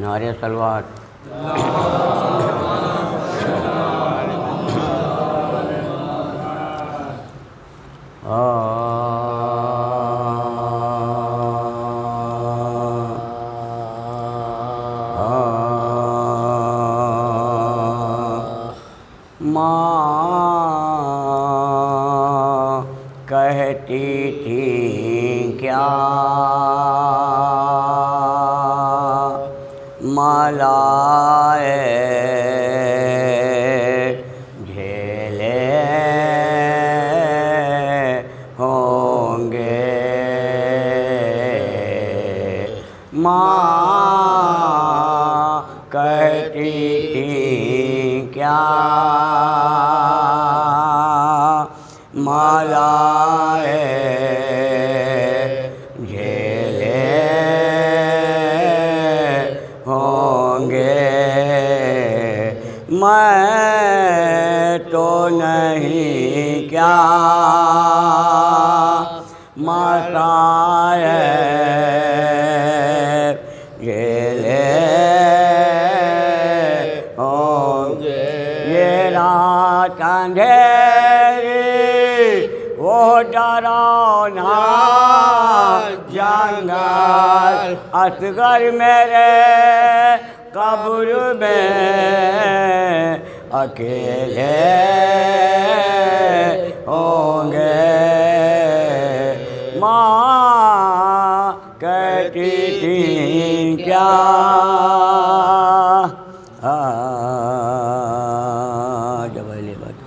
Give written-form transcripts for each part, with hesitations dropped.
नारे सलवात। माँ कहती थी क्या मालाए झेले होंगे। माँ कहती थी क्या मालाए मैं तो नहीं क्या मसाए झेले होंगे। ये रात अंधेरी वो डरावना जंगल असगर मेरे कब्र में अकेले होंगे। माँ कहती थी क्या जबले बात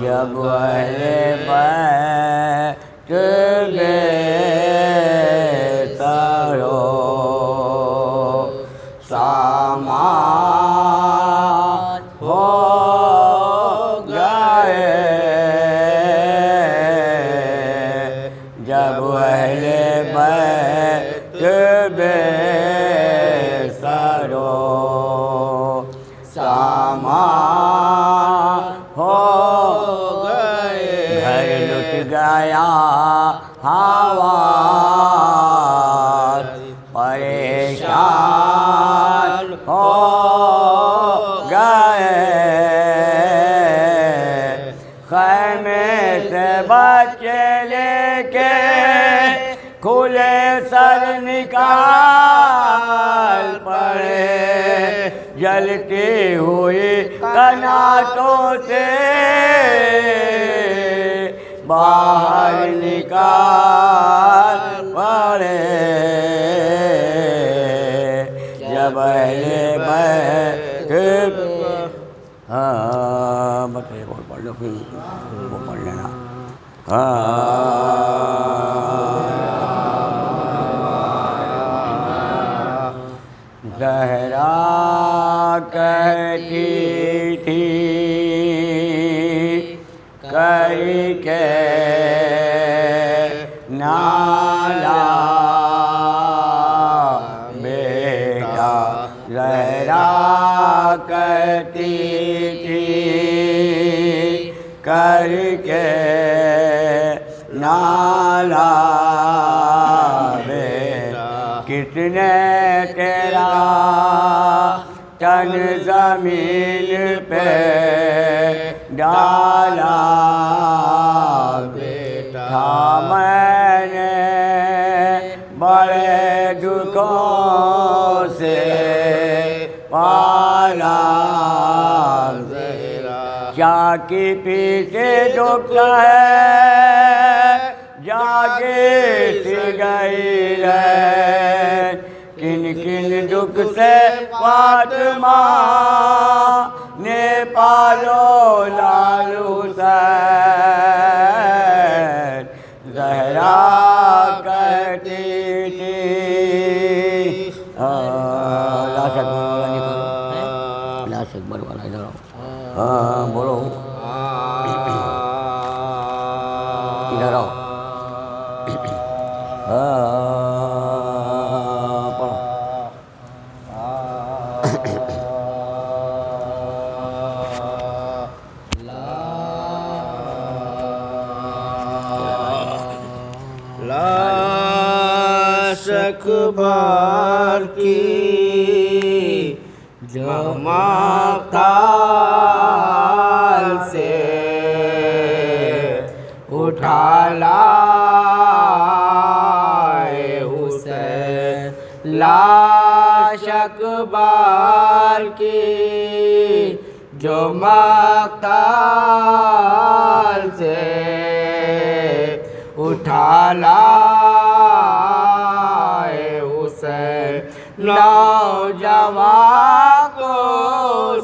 जब अहले बैत गए सारो सा में सर निकाल पड़े, जलते हुए कनातों से बाहर निकाल पड़े, जब हाँ बताइए और पढ़ लो, फिर वो पढ़ लेना। ज़हरा कहती थी करके नाला बेटा, ज़हरा कहती थी करके नाला बेटा, किसने तेरा तन ज़मीन पे डाला बेटा, था मैंने बड़े दुखों से पाला, क्या के पीछे दुख है जागे से गई है, किन किन दुख से फातिमा ने पालो लालू सैन, ज़हरा कहती थी लाश अकबर वाला इधर आओ। हाँ बोलो, इधर आओ। पढ़ो। लाश अकबर की जमाताल से उठा लाए हुसैन, लाश अकबर की जो मक्ताल से उठा लाए हुसैन, नौजवान को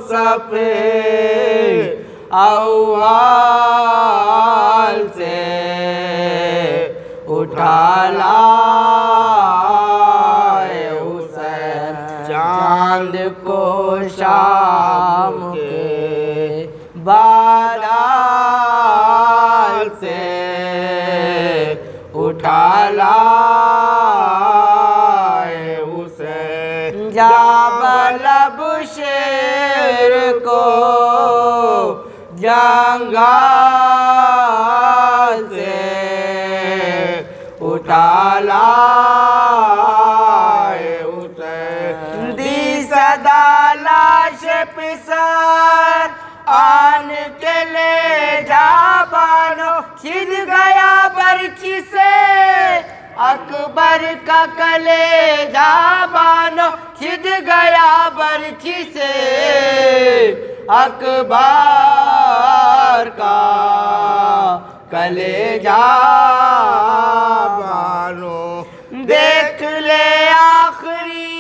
सफ़ेद अव्वाल से उठा लाए हुसैन, चांद को शाम के बादल से उठा लाए हुसैन, जाबलब शेर को जंगाल से उठा लाए हुसैन, दी सदा लाश पिसर आन के ले जा बानो, छिद गया बरछी से अकबर का कलेजा बानो, छिद गया बरछी से अकबर का कलेजा बानो, देख ले आखिरी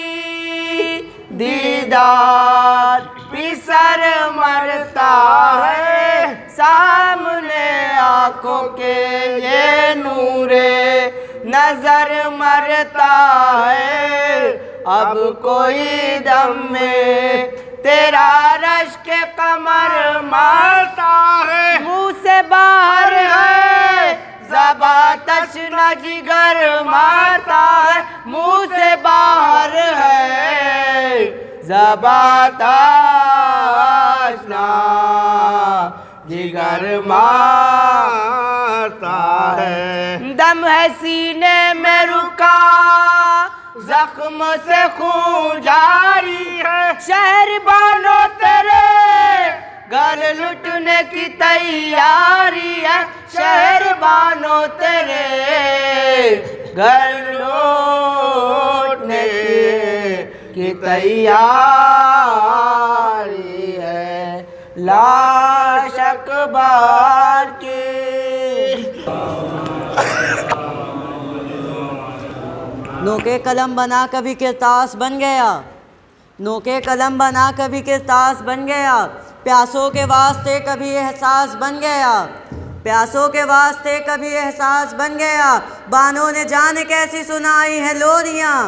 दीदार पिसर मरता है, सामने आंखों के ये नूरे नजर मरता है, अब कोई दम में तेरा रश के कमर मारता है, मुंह से बाहर है ज़बा तशना जिगर मारता है, मुंह से बाहर है ज़बा तशना जिगर मारता है, दम है सीने में रुका जख्म से खून जारी है, शहर बानो तेरे घर लुटने की तैयारी है, शहर बानो तेरे घर लौटने की तैयारी है लाश अकबर की। नोके कलम बना कभी किरतास बन गया, नोके कलम बना कभी किरतास बन गया, प्यासों के वास्ते कभी एहसास बन गया, प्यासों के वास्ते कभी एहसास बन गया। बानों ने जाने कैसी सुनाई है लोरियाँ,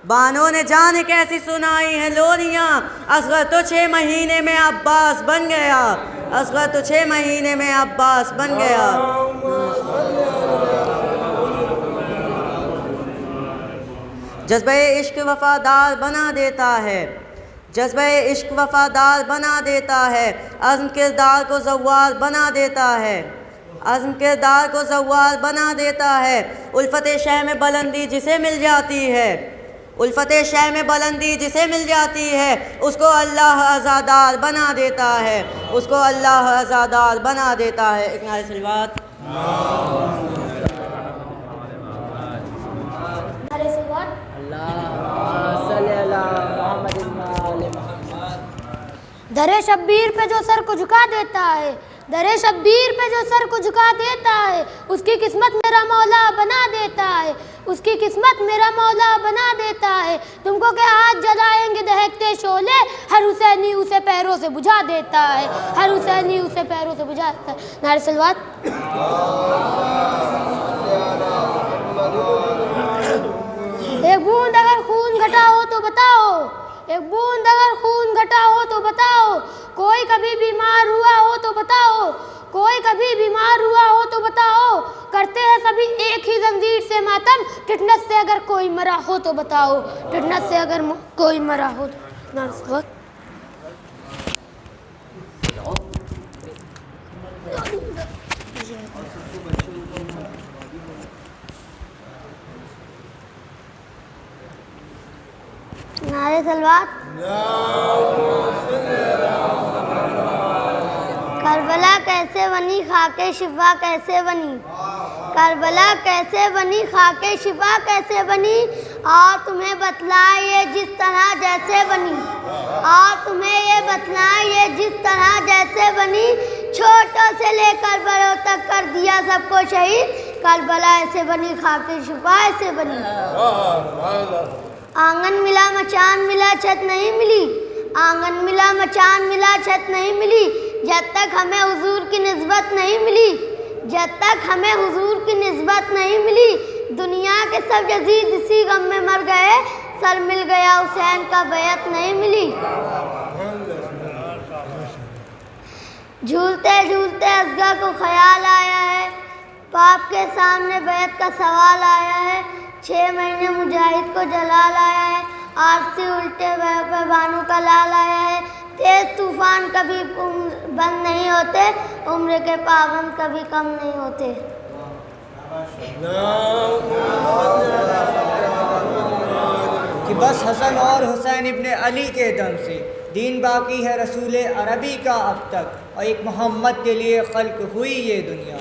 बानों ने जाने कैसी सुनाई है लोरियाँ। असगर तो 6 महीने में अब्बास बन गया, असगर तो 6 महीने में अब्बास बन गया। जज्बे इश्क वफादार बना देता है, जज्बे इश्क वफादार बना देता है, अज़्म किरदार को ज़व्वार बना देता है, अज़्म किरदार को ज़व्वार बना देता है। उल्फते शह में बुलंदी जिसे मिल जाती है, उल्फते शह में बुलंदी जिसे मिल जाती है, उसको अल्लाह आज़ादार बना देता है, उसको अल्लाह आज़ादार बना देता है। एक नारे सलवात। दरे शब्बीर पे जो सर को झुका देता है, दरे शब्बीर पे जो सर को झुका देता है, उसकी किस्मत मेरा मौला बना देता है, उसकी किस्मत मेरा मौला बना देता है। तुमको क्या हाथ जलाएंगे दहकते शोले, हर हुसैनी उसे पैरों से बुझा देता है, हर हुसैनी उसे पैरों से बुझा देता है। नारे सलवात। एक बूंद अगर खून घटा हो तो बताओ, एक बूंद अगर खून घटा हो तो बताओ, कोई कभी बीमार हुआ हो तो बताओ, कोई कभी बीमार हुआ हो तो बताओ। करते हैं सभी एक ही जंजीर से मातम, टिटनस से अगर कोई मरा हो तो बताओ, टिटनस से अगर कोई मरा हो तो। नारे सलवात। करबला कैसे बनी खाके शिफा कैसे बनी, करबला कैसे बनी खाके शिफा कैसे बनी, और तुम्हें बतलाए ये जिस तरह जैसे बनी, और तुम्हें ये बतलाए ये जिस तरह जैसे बनी। छोटों से लेकर बड़ों तक कर दिया सबको शहीद, करबला ऐसे बनी खाके शिफा ऐसे बनी। आंगन मिला मचान मिला छत नहीं मिली, आंगन मिला मचान मिला छत नहीं मिली, जब तक हमें हुजूर की निस्बत नहीं मिली, जब तक हमें हुजूर की निस्बत नहीं मिली। दुनिया के सब यजीद इसी गम में मर गए, सर मिल गया हुसैन का बैत नहीं मिली। झूलते झूलते असगर को ख्याल आया है, बाप के सामने बैत का सवाल आया है। 6 महीने मुजाहिद को जलाल आया है, आरसी उल्टे पे बानू का लाल आया है। तेज तूफान कभी बंद नहीं होते, उम्र के पाबंद कभी कम नहीं होते। कि बस हसन और हुसैन इब्ने अली के दम से दीन बाकी है रसूल अरबी का अब तक, और एक मोहम्मद के लिए खल्क हुई ये दुनिया,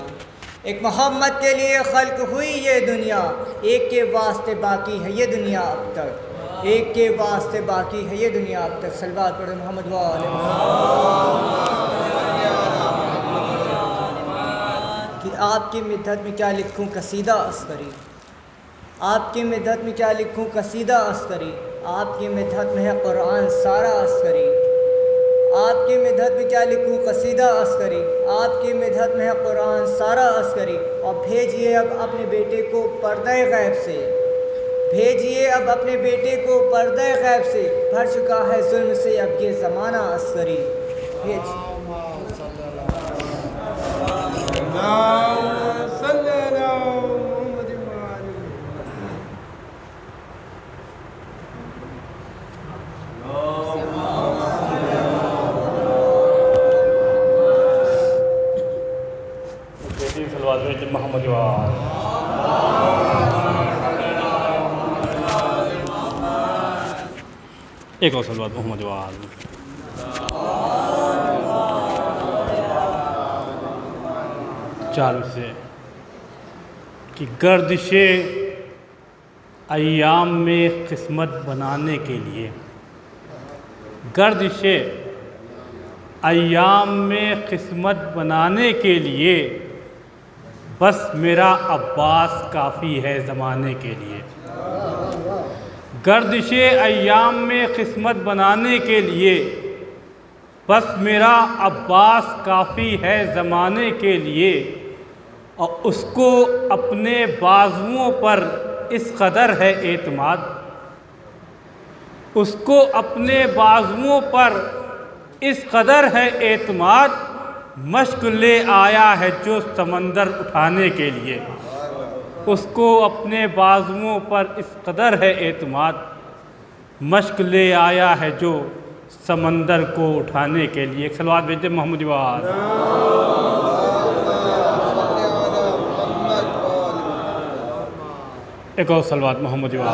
एक मोहम्मद के लिए खल्क हुई ये दुनिया। एक के वास्ते बाकी है ये दुनिया अब तक, एक के वास्ते बाकी है ये दुनिया अब तक। सलवात पढ़ो मोहम्मद वाले। कि आपकी मिद्दत में क्या लिखूं कसीदा अस्करी, आपकी मिद्दत में क्या लिखूं कसीदा अस्करी, आपकी मिद्दत में है कुरान सारा अस्करी, आपकी मिद्दत में क्या लिखूं कसीदा अस्करी, आपकी मिद्दत में है कुरान सारा अस्करी। और भेजिए अब अपने बेटे को पर्दे गैब से, भेजिए अब अपने बेटे को पर्दे गैब से, भर चुका है जुल्म से अब ये ज़माना अस्करी। भेजिए। मोहम्मद एक और सलवात मोहम्मद वाल। चालू से कि गर्दिशे अय्याम में किस्मत बनाने के लिए, गर्दिशे अय्याम में किस्मत बनाने के लिए बस मेरा अब्बास काफ़ी है ज़माने के लिए। गर्दिशे अय्याम में किस्मत बनाने के लिए बस मेरा अब्बास काफ़ी है ज़माने के लिए। और उसको अपने बाजुओं पर इस कदर है एतमाद, उसको अपने बाजुओं पर इस कदर है एतमाद, मश्क ले आया है जो समंदर उठाने के लिए। उसको अपने बाजुओं पर इस कदर है एतमाद, मश्क ले आया है जो समंदर को उठाने के लिए। एक सलवात भेजते मोहम्मद वाल। एक और सलवात मोहम्मद वाल।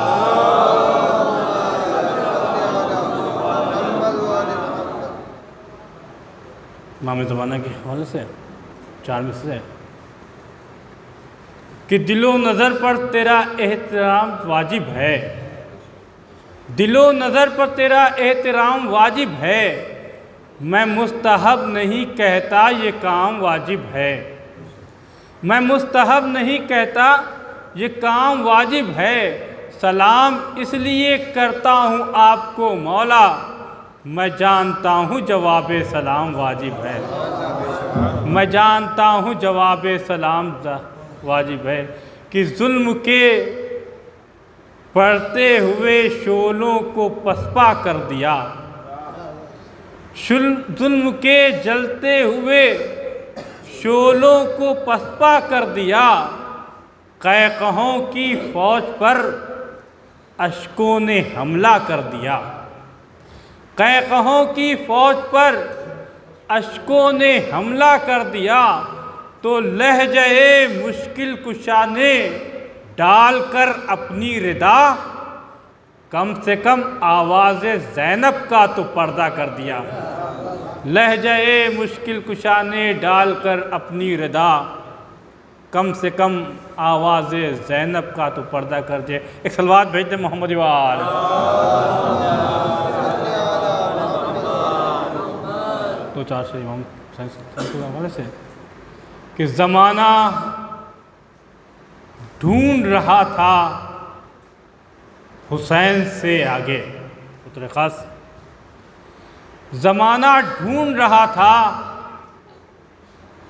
इमाम ज़माना के हवाले से 4 में से कि दिलो नज़र पर तेरा एहतराम वाजिब है, दिलो नज़र पर तेरा एहतराम वाजिब है, मैं मुस्तहब नहीं कहता ये काम वाजिब है, मैं मुस्तहब नहीं कहता ये काम वाजिब है। सलाम इसलिए करता हूँ आपको मौला, मैं जानता हूँ जवाब सलाम वाजिब है, मैं जानता हूँ जवाब सलाम वाजिब है। कि जुल्म के बढ़ते हुए शोलों को पसपा कर दिया, जुल्म के जलते हुए शोलों को पसपा कर दिया। कैकहों की फौज पर अश्कों ने हमला कर दिया, कैकहों की फौज पर अश्कों ने हमला कर दिया। तो लहजे मुश्किल कुशा ने डालकर अपनी रिदा, कम से कम आवाज़ ज़ैनब का तो पर्दा कर दिया। लहजे मुश्किल कुशा ने डालकर अपनी रिदा, कम से कम आवाज़ ज़ैनब का तो पर्दा कर दिया। एक सलवात भेजते मोहम्मद वाल। दो चार से इमाम हवाले से कि ज़माना ढूंढ रहा था हुसैन से आगे, उतरे ख़ास ज़माना ढूंढ रहा था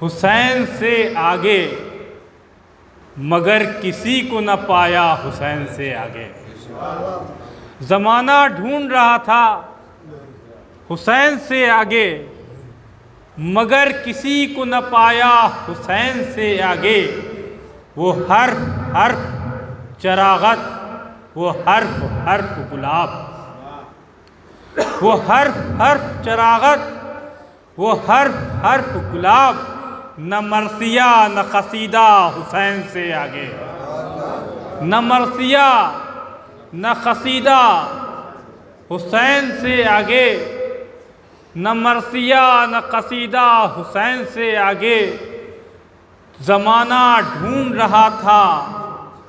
हुसैन से आगे, मगर किसी को न पाया हुसैन से आगे। ज़माना ढूंढ रहा था हुसैन से आगे, मगर किसी को न पाया हुसैन से आगे। वो हर्फ हर्फ चरागत, वो हर्फ हर्फ गुलाब, वो हर्फ हर्फ चरागत, वो हर्फ हर्फ गुलाब। न मरसिया न कसीदा हुसैन से आगे, न मरसिया न कसीदा हुसैन से आगे, न मरसिया न कसीदा हुसैन से आगे। ज़माना ढूंढ रहा था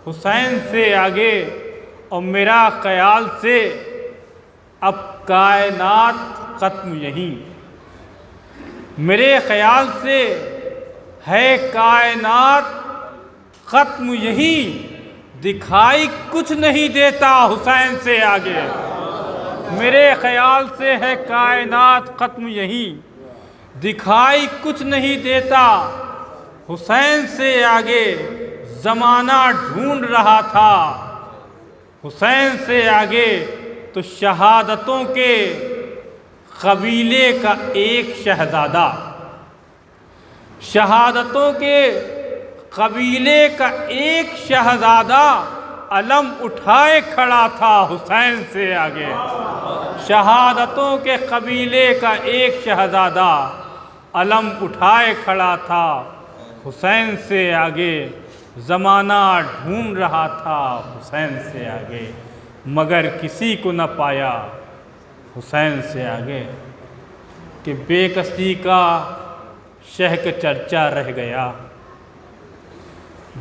हुसैन से आगे, और मेरा ख़याल से अब कायनात ख़त्म यहीं, मेरे ख़याल से है कायनात ख़त्म यहीं। दिखाई कुछ नहीं देता हुसैन से आगे, मेरे ख़याल से है कायनात ख़त्म यहीं। दिखाई कुछ नहीं देता हुसैन से आगे। ज़माना ढूंढ रहा था हुसैन से आगे, तो शहादतों के कबीले का एक शहज़ादा, शहादतों के कबीले का एक शहज़ादा अलम उठाए खड़ा था हुसैन से आगे। शहादतों के कबीले का एक शहज़ादा अलम उठाए खड़ा था हुसैन से आगे। ज़माना ढूंढ रहा था हुसैन से आगे, मगर किसी को न पाया हुसैन से आगे। कि बेकसी का शहक चर्चा रह गया,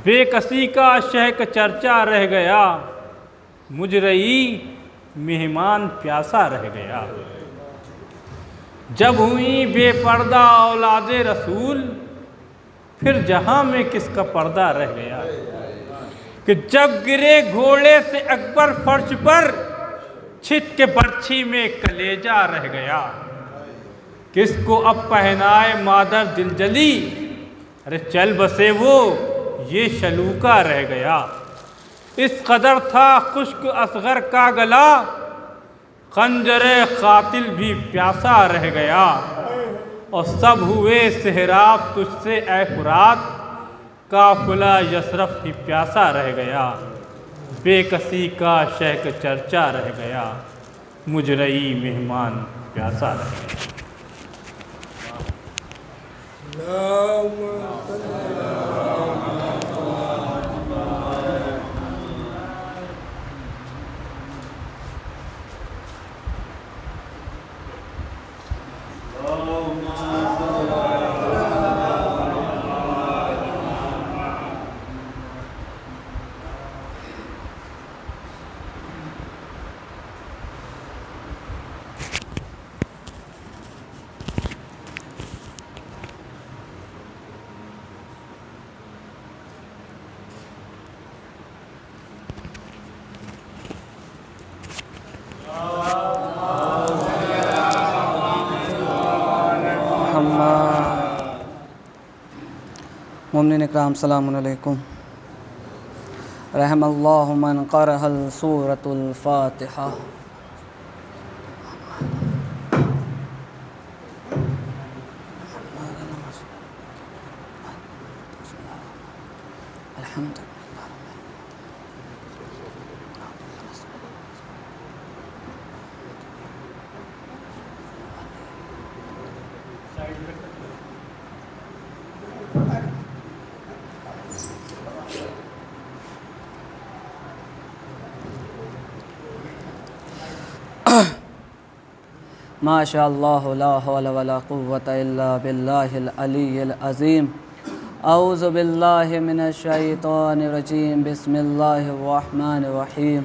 बेकसी का शहक चर्चा रह गया। मुजरई मेहमान प्यासा रह गया। जब हुई बेपर्दा औलादे रसूल, फिर जहां में किसका पर्दा रह गया। कि जब गिरे घोड़े से अकबर फर्श पर, छित के बर्छी में कलेजा रह गया। किसको अब पहनाए मादर दिलजली, अरे चल बसे वो ये शलूका रह गया। इस कदर था खुश्क असगर का गला, खंजरे कातिल भी प्यासा रह गया। और सब हुए सेहराब तुझसे ऐ फुरात, काफिला यसरफ ही प्यासा रह गया। बेकसी का शहक चर्चा रह गया, मुजरई मेहमान प्यासा रह गया। मोमिन इकराम सलामुन अलैकुम। रहमल्लाहु मन क़रअल सूरतुल फ़ातिहा। माशाअल्लाह ला हौला वला कुव्वता इल्ला बिल्लाहिल अलिय्यिल अज़ीम। औज़ु बिल्लाहि मिनश शैतानिर रजीम। बिस्मिल्लाहिर रहमानिर रहीम।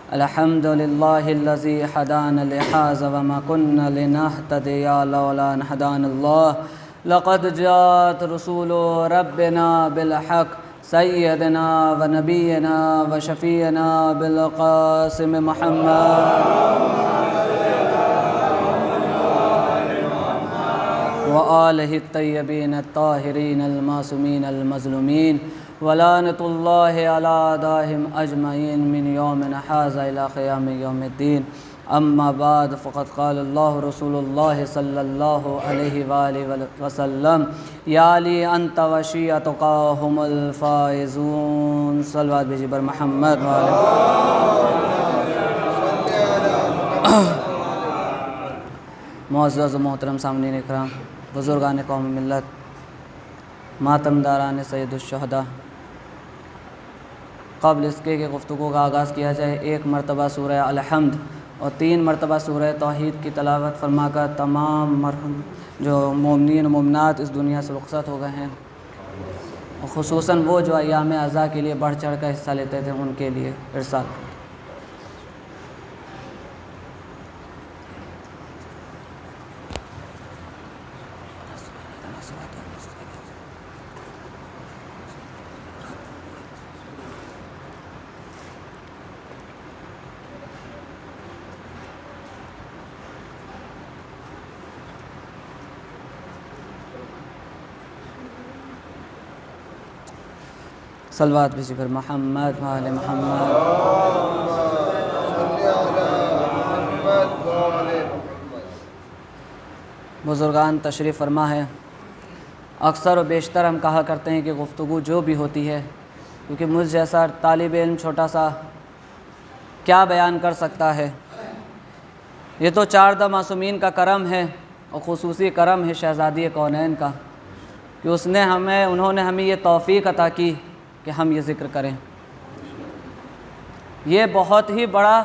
अल्हम्दुलिल्लाहिल्लज़ी हदाना लिहाज़ा व मा कुन्ना लिनहतदिया लौला अन हदानल्लाह। लक़द जात रसूलु रब्बिना बिल हक़ सय्यदना व नबियना व शफ़ीअना बिल क़ासिम मुहम्मद व आलिहि तय्यबीन ताहिरीन अलमासूमीन अलमज़लूमीन वलानतुल्लाहि अला दाहिम अजमईन मिन यौमिन हाज़ा इला क़ियाम यौमिद्दीन। अम्मा बाद फ़क़द क़ाल अल्लाहु रसूलुल्लाहि सल्लल्लाहु अलैहि वसल्लम या अली अंत व शिय्अतुका हुमुल फ़ाइज़ून। सल्लल्लाहु अलैहि व मुहम्मद व मुअज़्ज़ज़ मोहतरम सामईन इकराम, बुज़ुर्गान कौम मिल्लत, मातमदारान सय्यदुश्शुहदा, क़ब्ल इसके कि गुफ्तगू का आगाज़ किया जाए, एक मरतबा सूरह अल-हम्द और 3 मरतबा सूरह तौहीद की तलावत फरमाकर तमाम मरहूम जो मोमिनीन और मोमिनात इस दुनिया से रुख़सत हो गए हैं, और ख़ुसूसन वो जो अय्याम अज़ा के लिए बढ़ चढ़ कर हिस्सा लेते थे, उनके लिए इरसाल। सलवात भेजी फिर मोहम्मद वाले मोहम्मद। बुज़ुर्गान तशरीफ़ फरमा है, अक्सर व बेशतर हम कहा करते हैं कि गुफ्तगू जो भी होती है, क्योंकि मुझ जैसा तालिब इल्म छोटा सा क्या बयान कर सकता है। ये तो 4 मासूमीन का करम है और ख़ुसूसी करम है शहज़ादी कौनैन का कि उन्होंने हमें ये तौफ़ीक़ अता की कि हम ये ज़िक्र करें। ये बहुत ही बड़ा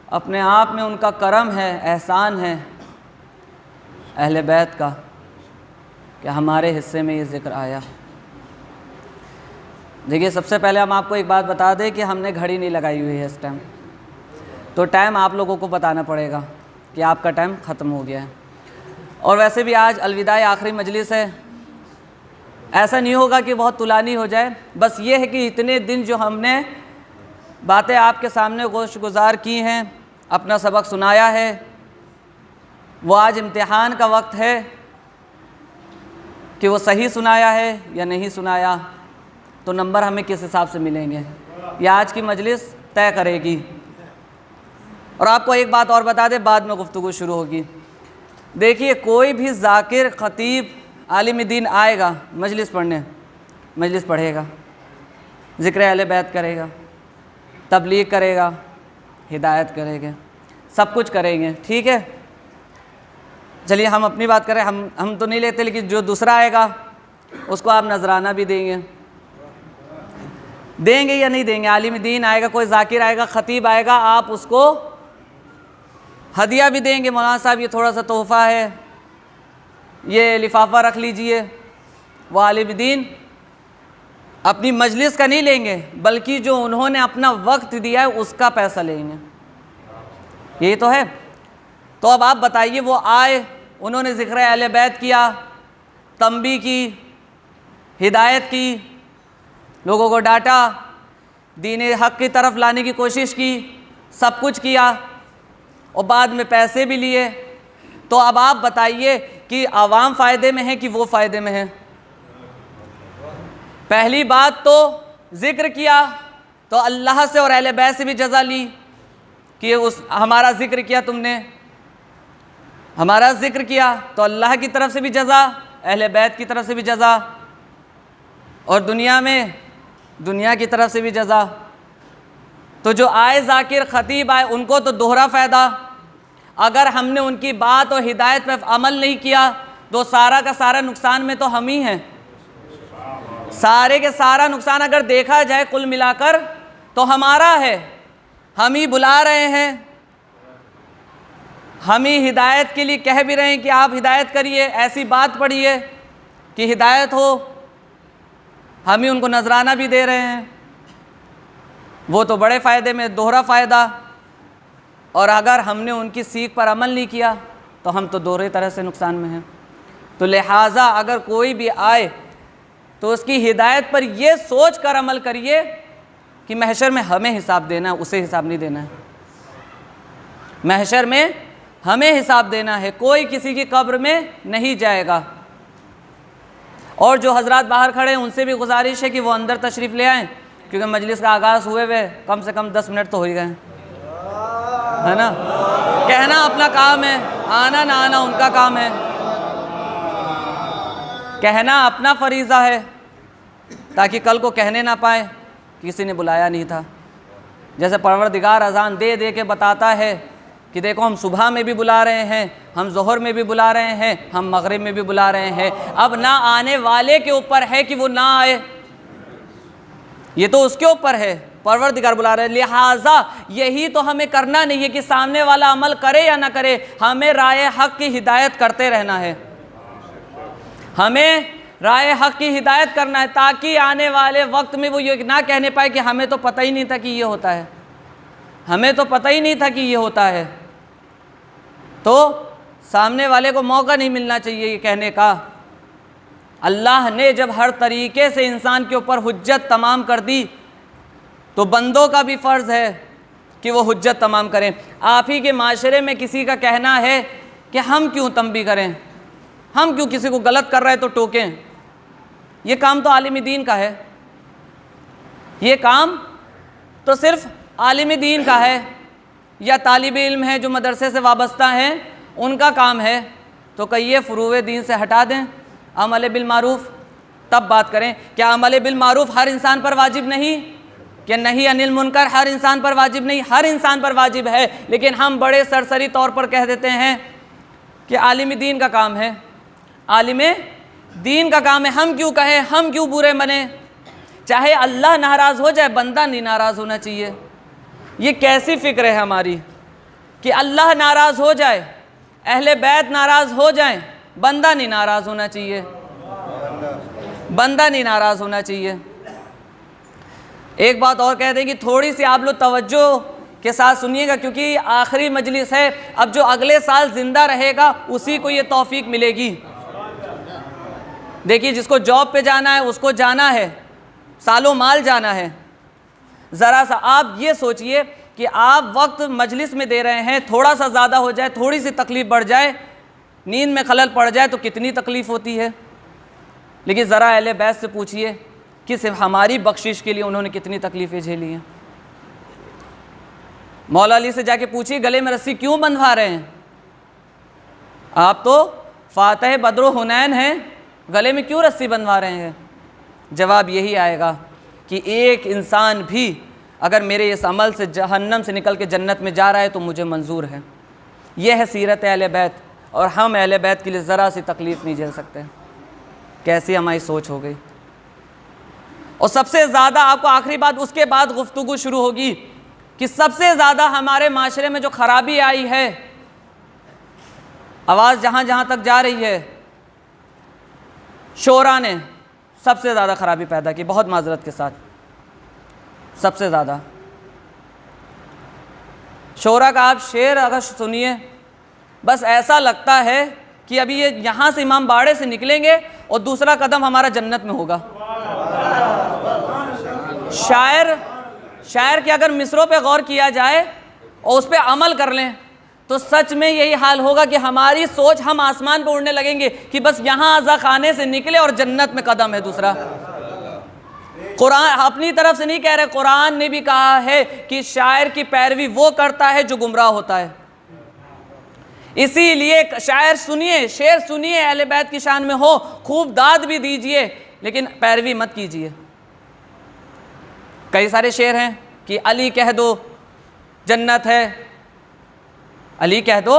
अपने आप में उनका करम है, एहसान है अहले बैत का कि हमारे हिस्से में ये ज़िक्र आया। देखिए, सबसे पहले हम आपको एक बात बता दें कि हमने घड़ी नहीं लगाई हुई है इस टाइम, तो टाइम आप लोगों को बताना पड़ेगा कि आपका टाइम ख़त्म हो गया है। और वैसे भी आज अलविदाई आखिरी मजलिस है, ऐसा नहीं होगा कि बहुत तुलानी हो जाए। बस ये है कि इतने दिन जो हमने बातें आपके सामने गोश गुजार की हैं, अपना सबक सुनाया है, वो आज इम्तिहान का वक्त है कि वो सही सुनाया है या नहीं सुनाया, तो नंबर हमें किस हिसाब से मिलेंगे ये आज की मजलिस तय करेगी। और आपको एक बात और बता दें, बाद में गुफ्तगू शुरू होगी। देखिए, कोई भी ज़ाकिर, ख़तीब, आलिम दीन आएगा मजलिस पढ़ने, मजलिस पढ़ेगा, ज़िक्र अहले बैत करेगा, तबलीग करेगा, हिदायत करेंगे, सब कुछ करेंगे, ठीक है। चलिए हम अपनी बात करें, हम तो नहीं लेते, लेकिन जो दूसरा आएगा उसको आप नजराना भी देंगे या नहीं देंगे। आलिम दीन आएगा, कोई ज़ाकिर आएगा, ख़तीब आएगा, आप उसको हदिया भी देंगे, मौलाना साहब ये थोड़ा सा तोहफ़ा है, ये लिफाफा रख लीजिए। वो आलिम दीन अपनी मजलिस का नहीं लेंगे, बल्कि जो उन्होंने अपना वक्त दिया है उसका पैसा लेंगे, यही तो है। तो अब आप बताइए, वो आए, उन्होंने ज़िक्र अहले बैत किया, तंबी की, हिदायत की, लोगों को डांटा, दीन हक़ की तरफ लाने की कोशिश की, सब कुछ किया और बाद में पैसे भी लिए। तो अब आप बताइए कि आवाम फ़ायदे में है कि वो फ़ायदे में है। पहली बात तो ज़िक्र किया तो अल्लाह से और अहले बैत से भी जज़ा ली कि हमारा ज़िक्र किया तुमने, हमारा ज़िक्र किया तो अल्लाह की तरफ से भी जज़ा, अहले बैत की तरफ से भी जज़ा, और दुनिया में दुनिया की तरफ से भी जज़ा। तो जो आए ज़ाकिर, ख़तीब आए, उनको तो दोहरा फ़ायदा। अगर हमने उनकी बात और हिदायत पर अमल नहीं किया तो सारा का सारा नुकसान में तो हम ही हैं। सारे के सारा नुकसान अगर देखा जाए कुल मिलाकर तो हमारा है। हम ही बुला रहे हैं, हम ही हिदायत के लिए कह भी रहे हैं कि आप हिदायत करिए, ऐसी बात पढ़िए कि हिदायत हो, हम ही उनको नजराना भी दे रहे हैं। वो तो बड़े फ़ायदे में, दोहरा फ़ायदा। और अगर हमने उनकी सीख पर अमल नहीं किया तो हम तो दोहरे तरह से नुकसान में हैं। तो लिहाजा अगर कोई भी आए तो उसकी हिदायत पर ये सोच कर अमल करिए कि महशर में हमें हिसाब देना है, उसे हिसाब नहीं देना है। महशर में हमें हिसाब देना है, कोई किसी की कब्र में नहीं जाएगा। और जो हजरात बाहर खड़े हैं उनसे भी गुजारिश है कि वो अंदर तशरीफ़ ले आएँ, क्योंकि मजलिस का आगाज़ हुए हुए कम से कम 10 मिनट तो हो ही गए हैं, है ना। कहना अपना काम है, आना ना आना उनका काम है। कहना अपना फरीज़ा है ताकि कल को कहने ना पाए किसी ने बुलाया नहीं था। जैसे परवरदिगार अज़ान दे दे के बताता है कि देखो हम सुबह में भी बुला रहे हैं, हम ज़ोहर में भी बुला रहे हैं, हम मगरिब में भी बुला रहे हैं। अब ना आने वाले के ऊपर है कि वो ना आए, ये तो उसके ऊपर है, परवरदिगार बुला रहे हैं। लिहाजा यही तो हमें करना नहीं है कि सामने वाला अमल करे या ना करे, हमें राय हक़ की हिदायत करते रहना है। हमें राय हक़ की हिदायत करना है ताकि आने वाले वक्त में वो ये ना कहने पाए कि हमें तो पता ही नहीं था कि ये होता है, हमें तो पता ही नहीं था कि ये होता है। तो सामने वाले को मौका नहीं मिलना चाहिए ये कहने का। अल्लाह ने जब हर तरीके से इंसान के ऊपर हुज्जत तमाम कर दी तो बंदों का भी फ़र्ज़ है कि वो हुज्जत तमाम करें। आप ही के माशरे में किसी का कहना है कि हम क्यों तंबी करें, हम क्यों किसी को गलत कर रहे हैं तो टोकें, ये काम तो आलिम दीन का है, ये काम तो सिर्फ़ आलिम दीन का है या तालिब इल्म है जो मदरसे से वाबस्ता हैं उनका काम है। तो कहिए फ़ुरूए दीन से हटा दें, अमल बिल मारूफ़ तब बात करें। क्या अमल बिल मारूफ़ हर इंसान पर वाजिब नहीं? कि नहीं अनिल मुनकर हर इंसान पर वाजिब नहीं? हर इंसान पर वाजिब है, लेकिन हम बड़े सरसरी तौर पर कह देते हैं कि आलिम दीन का काम है, आलिम दीन का काम है। हम क्यों कहें, हम क्यों बुरे बने? चाहे अल्लाह नाराज़ हो जाए, बंदा नहीं नाराज़ होना चाहिए। ये कैसी फ़िक्र है हमारी कि अल्लाह नाराज़ हो जाए, अहले बैत नाराज़ हो जाएं, बंदा नहीं नाराज़ होना चाहिए, बंदा नहीं नाराज़ होना चाहिए। एक बात और कह दें कि थोड़ी सी आप लोग तवज्जो के साथ सुनिएगा, क्योंकि आखिरी मजलिस है। अब जो अगले साल ज़िंदा रहेगा उसी को ये तौफीक मिलेगी। देखिए, जिसको जॉब पे जाना है उसको जाना है, सालों माल जाना है। ज़रा सा आप ये सोचिए कि आप वक्त मजलिस में दे रहे हैं, थोड़ा सा ज़्यादा हो जाए, थोड़ी सी तकलीफ़ बढ़ जाए, नींद में खलल पड़ जाए तो कितनी तकलीफ़ होती है। लेकिन ज़रा अहले बैत से पूछिए कि सिर्फ हमारी बख्शिश के लिए उन्होंने कितनी तकलीफ़ें झेली हैं। मौला अली से जाके पूछिए गले में रस्सी क्यों बंधवा रहे हैं, आप तो फातह बद्र हुनैन हैं, गले में क्यों रस्सी बंधवा रहे हैं। जवाब यही आएगा कि एक इंसान भी अगर मेरे इस अमल से जहन्नम से निकल के जन्नत में जा रहा है तो मुझे मंजूर है। यह है सीरत अहले बैत, और हम अहले बैत के लिए ज़रा सी तकलीफ़ नहीं झेल सकते। कैसी हमारी सोच हो गई। और सबसे ज़्यादा आपको आखिरी बात, उसके बाद गुफ्तगू शुरू होगी कि सबसे ज़्यादा हमारे माशरे में जो ख़राबी आई है, आवाज़ जहाँ जहाँ तक जा रही है, शोरा ने सबसे ज़्यादा ख़राबी पैदा की, बहुत माजरत के साथ सबसे ज़्यादा। शोरा का आप शेर अगर सुनिए, बस ऐसा लगता है कि अभी ये यहाँ से इमाम बाड़े से निकलेंगे और दूसरा कदम हमारा जन्नत में होगा। शायर के अगर मिसरों पे गौर किया जाए और उस पर अमल कर लें तो सच में यही हाल होगा कि हमारी सोच, हम आसमान पे उड़ने लगेंगे कि बस यहाँ अज़ा खाने से निकले और जन्नत में कदम है दूसरा। कुरान अपनी तरफ से नहीं कह रहे, कुरान ने भी कहा है कि शायर की पैरवी वो करता है जो गुमराह होता है। इसीलिए शायर सुनिए, शेर सुनिए, अहले बैत की शान में हो, खूब दाद भी दीजिए, लेकिन पैरवी मत कीजिए। कई सारे शेर हैं कि अली कह दो जन्नत है, अली कह दो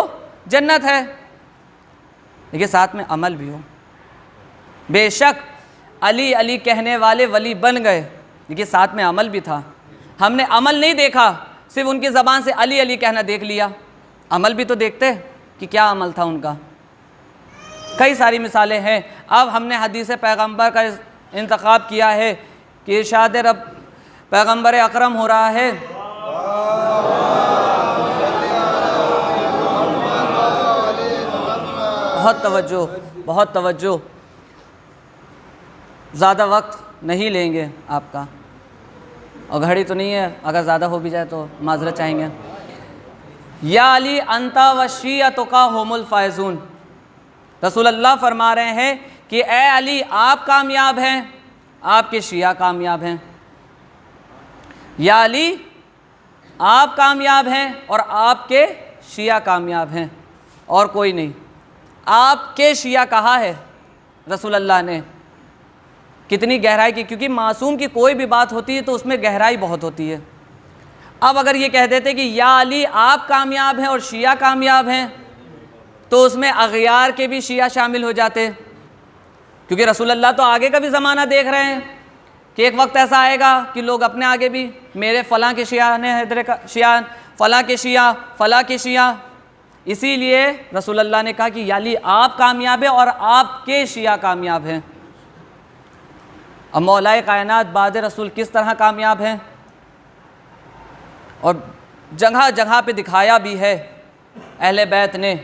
जन्नत है, लेकिन साथ में अमल भी हो। बेशक अली अली कहने वाले वली बन गए, लेकिन साथ में अमल भी था। हमने अमल नहीं देखा, सिर्फ उनकी ज़बान से अली अली कहना देख लिया, अमल भी तो देखते कि क्या अमल था उनका। कई सारी मिसालें हैं। अब हमने हदीस पैगंबर का इंतखाब किया है कि इरशाद रब पैगंबर अकरम हो रहा है, बहुत तवज्जो, ज़्यादा वक्त नहीं लेंगे आपका, और घड़ी तो नहीं है, अगर ज़्यादा हो भी जाए तो माजरत चाहेंगे। या अली अंता व शियतुका हुमुल फायजून, रसूल अल्लाह फरमा रहे हैं कि ए अली आप कामयाब हैं, आपके शिया कामयाब हैं। या अली आप कामयाब हैं और आपके शिया कामयाब हैं, और कोई नहीं। आपके शिया कहा है रसूल अल्लाह ने, कितनी गहराई की, क्योंकि मासूम की कोई भी बात होती है तो उसमें गहराई बहुत होती है। अब अगर ये कह देते कि या अली आप कामयाब हैं और शिया कामयाब हैं, तो उसमें अगयार के भी शिया शामिल हो जाते, क्योंकि रसूल अल्लाह तो आगे का भी ज़माना देख रहे हैं कि एक वक्त ऐसा आएगा कि लोग अपने आगे भी मेरे फ़लाँ के शिया ने हैदर का शिया, फ़लाँ के शिया, फ़लाँ के शिया। इसीलिए रसूल अल्लाह ने कहा कि या अली आप कामयाब हैं और आपके शिया कामयाब हैं। अब मौलाए कायनात बाद रसूल किस तरह कामयाब हैं, और जगह जगह पे दिखाया भी है अहले बैत ने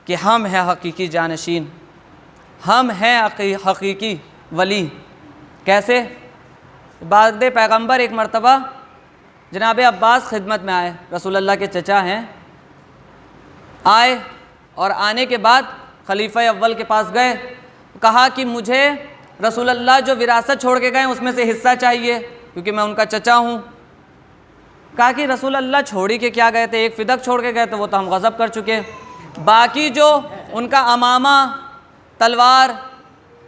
कि हम हैं हकीकी जानशीन, हम हैं हकीकी वली। कैसे? बाद पैगंबर एक मरतबा जनाब अब्बास खिदमत में आए, रसूल अल्लाह के चचा हैं, आए और आने के बाद खलीफा अव्वल के पास गए, कहा कि मुझे रसूल अल्लाह जो विरासत छोड़ के गए उसमें से हिस्सा चाहिए, क्योंकि मैं उनका चचा हूँ। कहा कि रसूल अल्लाह छोड़ ही के क्या गए थे, एक फ़िदक छोड़ के गए थे, वो तो हम गज़ब कर चुके, बाकी जो उनका अमामा, तलवार,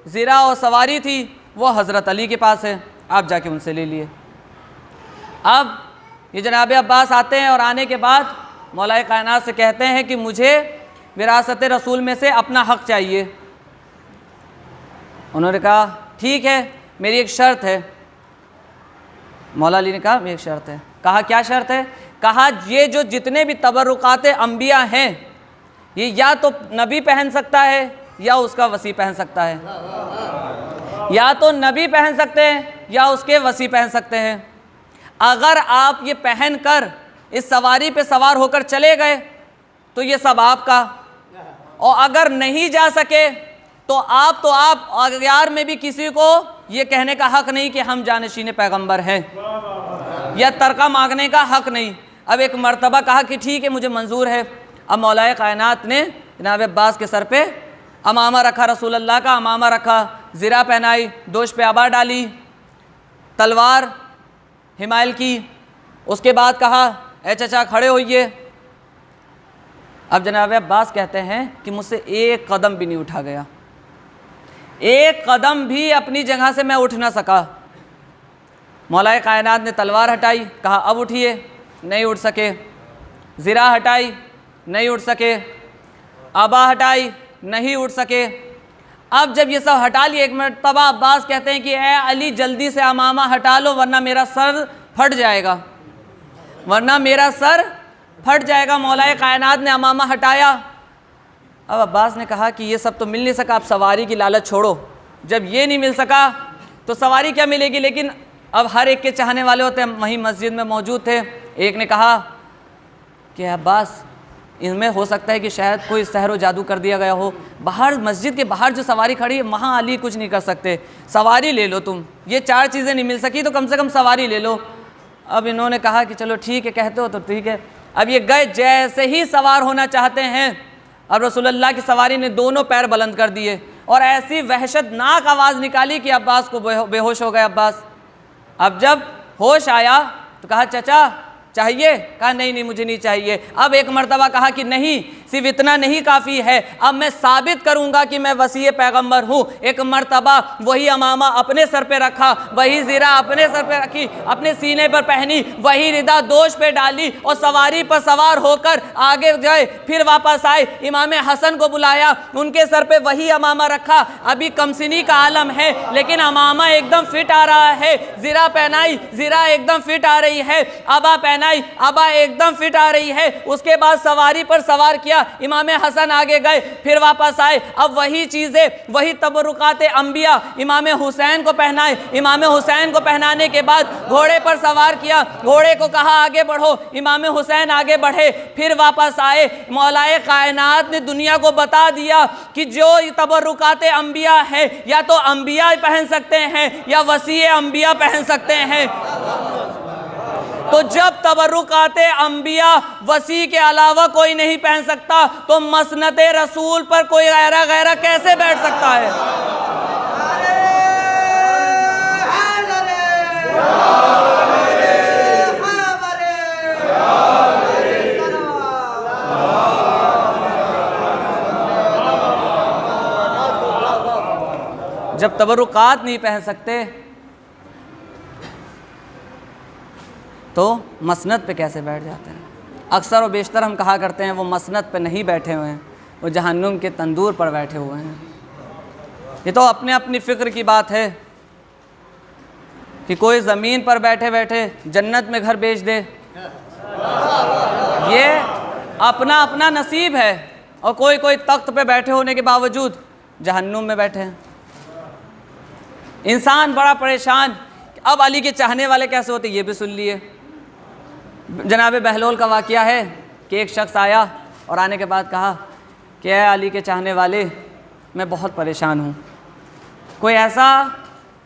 ज़िरा और सवारी थी वो हज़रत अली के पास है, आप जाके उनसे ले लिए। अब ये जनाब अब्बास आते हैं और आने के बाद मौलाए कायनात से कहते हैं कि मुझे विरासत रसूल में से अपना हक़ चाहिए। उन्होंने कहा ठीक है, मेरी एक शर्त है। मौला अली ने कहा मेरी एक शर्त है। कहा क्या शर्त है? कहा ये जो जितने भी तबरुकात अंबिया हैं ये या तो नबी पहन सकता है या उसका वसी पहन सकता है, या तो नबी पहन सकते हैं या उसके वसी पहन सकते हैं। अगर आप ये पहन कर इस सवारी पे सवार होकर चले गए तो ये सब आपका, और अगर नहीं जा सके तो आप अगयार में भी किसी को ये कहने का हक नहीं कि हम जानशीन पैगंबर हैं, या तरका मांगने का हक नहीं। अब एक मर्तबा कहा कि ठीक है मुझे मंजूर है। अब मौलाए कायनात ने जनाब अब्बास के सर पे अमामा रखा, रसूल अल्लाह का अमामा रखा, ज़िरा पहनाई, दोष पे आबा डाली, तलवार हिमायल की। उसके बाद कहा ए चचा खड़े होइए। अब जनाब अब्बास कहते हैं कि मुझसे एक कदम भी नहीं उठा गया, एक कदम भी अपनी जगह से मैं उठ ना सका। मौलाए कायनात ने तलवार हटाई, कहा अब उठिए, नहीं उठ सके। ज़िरा हटाई, नहीं उठ सके। आबा हटाई, नहीं उठ सके। अब जब ये सब हटा लिए, एक मरतबा अब्बास कहते हैं कि ए अली जल्दी से अमामा हटा लो वरना मेरा सर फट जाएगा, वरना मेरा सर फट जाएगा। मौलाए कायनात ने अमामा हटाया। अब अब्बास ने कहा कि ये सब तो मिल नहीं सका, आप सवारी की लालच छोड़ो। जब ये नहीं मिल सका तो सवारी क्या मिलेगी। लेकिन अब हर एक के चाहने वाले होते हैं, वहीं मस्जिद में मौजूद थे। एक ने कहा कि अब्बास इनमें हो सकता है कि शायद कोई सहर व जादू कर दिया गया हो, बाहर मस्जिद के बाहर जो सवारी खड़ी है वहाँ अली कुछ नहीं कर सकते, सवारी ले लो तुम। ये चार चीज़ें नहीं मिल सकी तो कम से कम सवारी ले लो। अब इन्होंने कहा कि चलो ठीक है, कहते हो तो ठीक है। अब ये गए, जैसे ही सवार होना चाहते हैं अब रसूलुल्लाह की सवारी ने दोनों पैर बुलंद कर दिए और ऐसी वहशतनाक आवाज़ निकाली कि अब्बास को बेहोश हो गए अब्बास। अब जब होश आया तो कहा चचा चाहिए? कहा नहीं नहीं मुझे नहीं चाहिए। अब एक मर्तबा कहा कि नहीं, सिर्फ इतना नहीं काफ़ी है, अब मैं साबित करूंगा कि मैं वसीय पैगंबर हूँ। एक मर्तबा वही अमामा अपने सर पे रखा, वही ज़िरा अपने सर पे रखी, अपने सीने पर पहनी, वही रिदा दोष पे डाली और सवारी पर सवार होकर आगे गए। फिर वापस आए, इमाम हसन को बुलाया, उनके सर पे वही अमामा रखा। अभी कमसिनी का आलम है लेकिन अमामा एकदम फिट आ रहा है। ज़िरा पहनाई, ज़िरा एकदम फिट आ रही है। आबा पहनाई, आबा एकदम फिट आ रही है। उसके बाद सवारी पर सवार किया, इमाम हसन आगे गए, फिर वापस आए। अब वही चीज़ें, वही तबरुकात अंबिया इमाम हुसैन को पहनाए। इमाम हुसैन को पहनाने के बाद घोड़े पर सवार किया, घोड़े को कहा आगे बढ़ो, इमाम हुसैन आगे बढ़े। फिर वापस आए, मौलाए कायनात ने दुनिया को बता दिया कि जो तबरुकात अंबिया है या तो अंबिया पहन सकते हैं या वसीए अंबिया पहन सकते हैं। तो जब तबरुकाते अंबिया वसी के अलावा कोई नहीं पहन सकता तो मसनदे रसूल पर कोई गैरा गैरा कैसे बैठ सकता है। जब तबरुकात नहीं पहन सकते तो मसनद पे कैसे बैठ जाते हैं। अक्सर और बेशतर हम कहा करते हैं वो मसनद पे नहीं बैठे हुए हैं, वो जहन्नुम के तंदूर पर बैठे हुए हैं। ये तो अपने अपनी फ़िक्र की बात है कि कोई ज़मीन पर बैठे बैठे जन्नत में घर बेच दे, ये अपना अपना नसीब है। और कोई कोई तख्त पे बैठे होने के बावजूद जहन्नुम में बैठे हैं। इंसान बड़ा परेशान। अब अली के चाहने वाले कैसे होते ये भी सुन लिए। जनाब बहलोल का वाक़या है कि एक शख्स आया और आने के बाद कहा कि ऐ अली के चाहने वाले, मैं बहुत परेशान हूँ, कोई ऐसा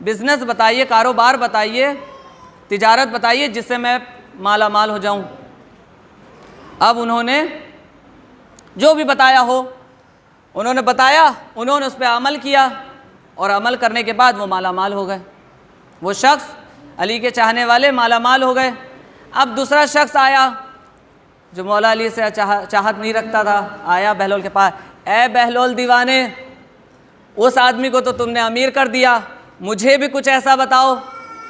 बिज़नेस बताइए, कारोबार बताइए, तिजारत बताइए जिससे मैं माला माल हो जाऊँ। अब उन्होंने जो भी बताया हो उन्होंने बताया, उन्होंने उस पर अमल किया और अमल करने के बाद वो माला माल हो गए। वो शख्स अली के चाहने वाले माला माल हो गए। अब दूसरा शख्स आया जो मौला अली से चाहत नहीं रखता था, आया बहलोल के पास। ए बहलोल दीवाने, उस आदमी को तो तुमने अमीर कर दिया, मुझे भी कुछ ऐसा बताओ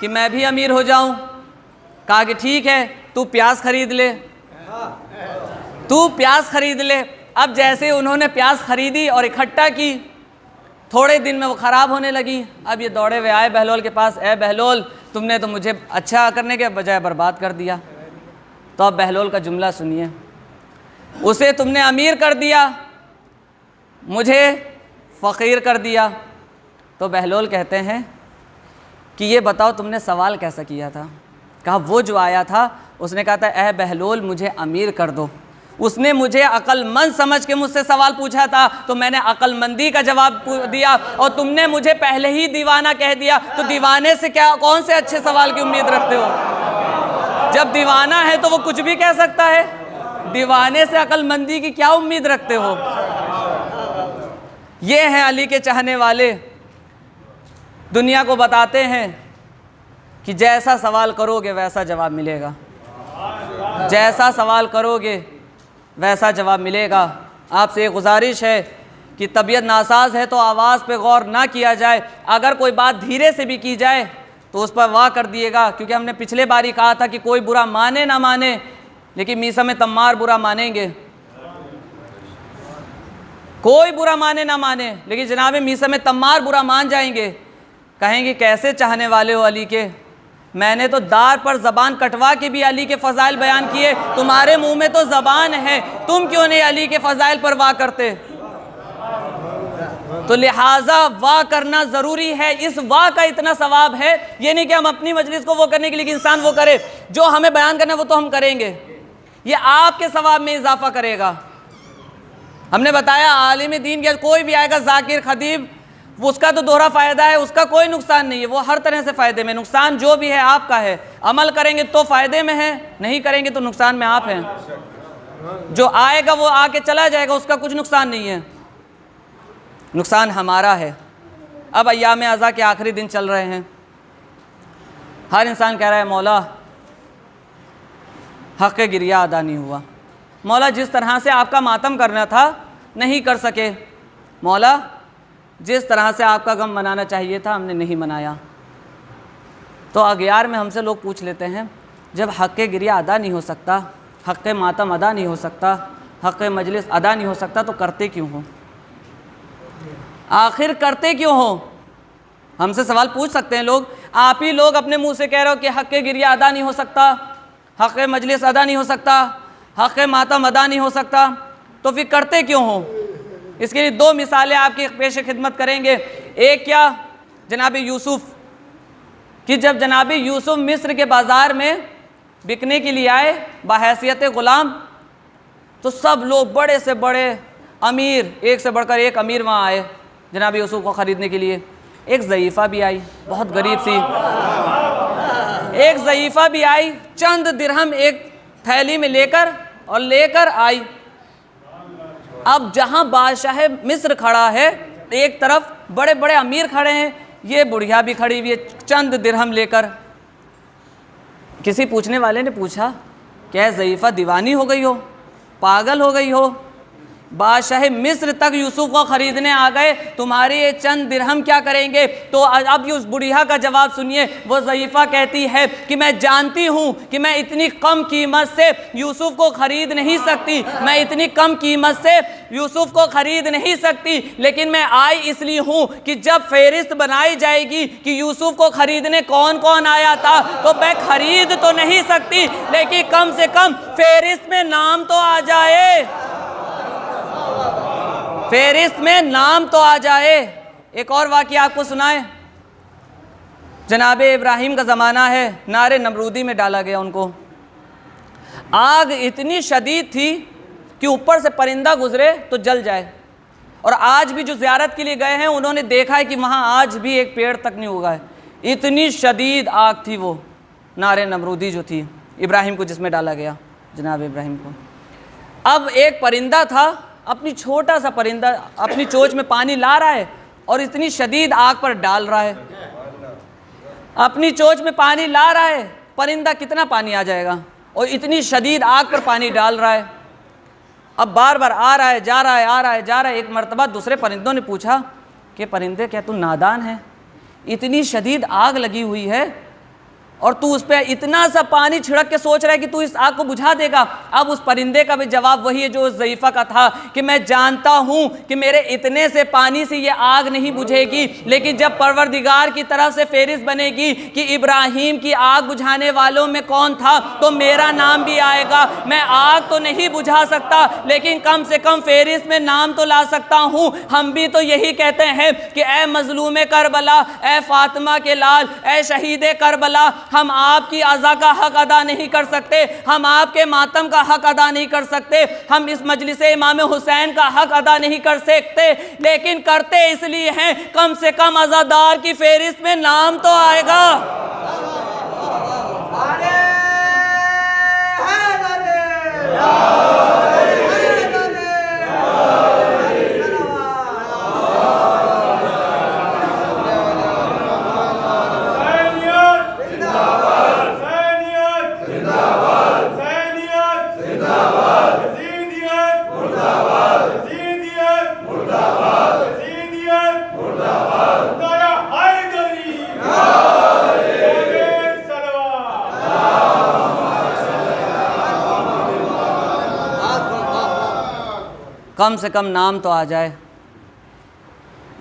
कि मैं भी अमीर हो जाऊं। कहा कि ठीक है, तू प्याज खरीद ले, तू प्याज खरीद ले। अब जैसे उन्होंने प्याज खरीदी और इकट्ठा की, थोड़े दिन में वो ख़राब होने लगी। अब ये दौड़े हुए आए बहलोल के पास, ए बहलोल तुमने तो मुझे अच्छा करने के बजाय बर्बाद कर दिया। तो अब बहलोल का जुमला सुनिए, उसे तुमने अमीर कर दिया, मुझे फ़कीर कर दिया। तो बहलोल कहते हैं कि ये बताओ तुमने सवाल कैसा किया था। कहा वो जो आया था उसने कहा था ऐ बहलोल मुझे अमीर कर दो। उसने मुझे अक्लमंद समझ के मुझसे सवाल पूछा था तो मैंने अक्लमंदी का जवाब दिया, और तुमने मुझे पहले ही दीवाना कह दिया, तो दीवाने से क्या कौन से अच्छे सवाल की उम्मीद रखते हो? जब दीवाना है तो वो कुछ भी कह सकता है, दीवाने से अक्लमंदी की क्या उम्मीद रखते हो? ये हैं अली के चाहने वाले, दुनिया को बताते हैं कि जैसा सवाल करोगे वैसा जवाब मिलेगा, जैसा सवाल करोगे वैसा जवाब मिलेगा। आपसे एक गुजारिश है कि तबीयत नासाज है तो आवाज़ पे गौर ना किया जाए, अगर कोई बात धीरे से भी की जाए तो उस पर वाह कर दिएगा, क्योंकि हमने पिछले बार ही कहा था कि कोई बुरा माने ना माने, लेकिन मीसा में तम्मार बुरा मानेंगे। कोई बुरा माने ना माने, लेकिन जनाब मीसा में तम्मार बुरा मान जाएंगे, कहेंगे कैसे चाहने वाले हो अली के, मैंने तो दार पर ज़बान कटवा के भी अली के फ़ज़ाइल बयान किए, तुम्हारे मुंह में तो ज़बान है, तुम क्यों नहीं अली के फ़ज़ाइल पर वाह करते? तो लिहाजा वाह करना ज़रूरी है। इस वाह का इतना सवाब है, ये नहीं कि हम अपनी मजलिस को वो करने के लिए कि इंसान वो करे, जो हमें बयान करना है वो तो हम करेंगे, ये आपके सवाब में इजाफा करेगा। हमने बताया आलिम दीन के कोई भी आएगा ज़ाकिर खतीब, उसका तो दोहरा फ़ायदा है, उसका कोई नुकसान नहीं है, वो हर तरह से फ़ायदे में, नुकसान जो भी है आपका है। अमल करेंगे तो फ़ायदे में है, नहीं करेंगे तो नुकसान में आप हैं। जो आएगा वो आके चला जाएगा, उसका कुछ नुकसान नहीं है, नुकसान हमारा है। अब अय्याम अज़ा के आखिरी दिन चल रहे हैं, हर इंसान कह रहा है मौला हक़ गिरिया अदा नहीं हुआ, मौला जिस तरह से आपका मातम करना था नहीं कर सके, मौला जिस तरह से आपका गम मनाना चाहिए था हमने नहीं मनाया। तो अगियार में हमसे लोग पूछ लेते हैं, जब हक़ गिरिया अदा नहीं हो सकता, हक़ मातम अदा नहीं हो सकता, हक़ मजलिस अदा नहीं हो सकता, तो करते क्यों हो? आखिर करते क्यों हो? हमसे सवाल पूछ सकते हैं लोग, आप ही लोग अपने मुंह से कह रहे हो कि हक़ गिरिया अदा नहीं हो सकता, हक़ मजलिस अदा नहीं हो सकता, हक़ मातम अदा नहीं हो सकता, तो फिर करते क्यों हो? इसके लिए दो मिसालें आपकी पेश खिदमत करेंगे। एक क्या, जनाब यूसुफ़ कि जब जनाब यूसुफ़ मिस्र के बाज़ार में बिकने के लिए आए बहैसियत ग़ुलाम, तो सब लोग बड़े से बड़े अमीर, एक से बढ़कर एक अमीर वहाँ आए जनाब यूसुफ़ को ख़रीदने के लिए। एक ज़ईफ़ा भी आई, बहुत गरीब सी, एक ज़ईफ़ा भी आई, चंद दिरहम एक थैली में लेकर आई। अब जहाँ बादशाह मिस्र खड़ा है, एक तरफ बड़े बड़े अमीर खड़े हैं, ये बुढ़िया भी खड़ी हुई है चंद दिरहम लेकर। किसी पूछने वाले ने पूछा, क्या ज़ईफ़ा दीवानी हो गई हो, पागल हो गई हो? बादशाह मिस्र तक यूसुफ़ को ख़रीदने आ गए, तुम्हारे ये चंद दिरहम क्या करेंगे? तो अब उस बुढ़िया का जवाब सुनिए। वो ज़ईफ़ा कहती है कि मैं जानती हूँ कि मैं इतनी कम कीमत से यूसुफ़ को ख़रीद नहीं सकती, मैं इतनी कम कीमत से यूसुफ़ को ख़रीद नहीं सकती, लेकिन मैं आई इसलिए हूँ कि जब फ़हरिस्त बनाई जाएगी कि यूसुफ़ को ख़रीदने कौन कौन आया था, तो मैं ख़रीद तो नहीं सकती, लेकिन कम से कम फ़हरिस्त में नाम तो आ जाए, फ़हरिस्त में नाम तो आ जाए। एक और वाक़या आपको सुनाए। जनाब इब्राहीम का ज़माना है, नारे नमरूदी में डाला गया उनको। आग इतनी शदीद थी कि ऊपर से परिंदा गुजरे तो जल जाए, और आज भी जो ज़ियारत के लिए गए हैं उन्होंने देखा है कि वहाँ आज भी एक पेड़ तक नहीं उगा है, इतनी शदीद आग थी वो नारे नमरूदी जो थी इब्राहीम को, जिसमें डाला गया जनाब इब्राहीम को। अब एक परिंदा था, अपनी छोटा सा परिंदा अपनी चोंच में पानी ला रहा है और इतनी शदीद आग पर डाल रहा है, अपनी चोंच में पानी ला रहा है, परिंदा कितना पानी आ जाएगा, और इतनी शदीद आग पर पानी डाल रहा है। अब बार बार आ रहा है, जा रहा है, आ रहा है, जा रहा है। एक मर्तबा दूसरे परिंदों ने पूछा कि परिंदे क्या तू नादान है, इतनी शदीद आग लगी हुई है और तू उस पर इतना सा पानी छिड़क के सोच रहा है कि तू इस आग को बुझा देगा? अब उस परिंदे का भी जवाब वही है जो उस ज़ईफ़ा का था कि मैं जानता हूँ कि मेरे इतने से पानी से ये आग नहीं बुझेगी, लेकिन जब परवरदिगार की तरफ से फ़हरिस्त बनेगी कि इब्राहीम की आग बुझाने वालों में कौन था, तो मेरा नाम भी आएगा। मैं आग तो नहीं बुझा सकता, लेकिन कम से कम फ़हरिस्त में नाम तो ला सकता हूँ। हम भी तो यही कहते हैं कि ए मज़लूम करबला, ए फ़ातिमा के लाल, ए शहीद करबला, हम आपकी अज़ा का हक़ अदा नहीं कर सकते, हम आपके मातम का हक़ अदा नहीं कर सकते, हम इस मजलिस इमाम हुसैन का हक़ अदा नहीं कर सकते, लेकिन करते इसलिए हैं कम से कम अज़ादार की फहरिस्त में नाम तो आएगा। कम से कम नाम तो आ जाए,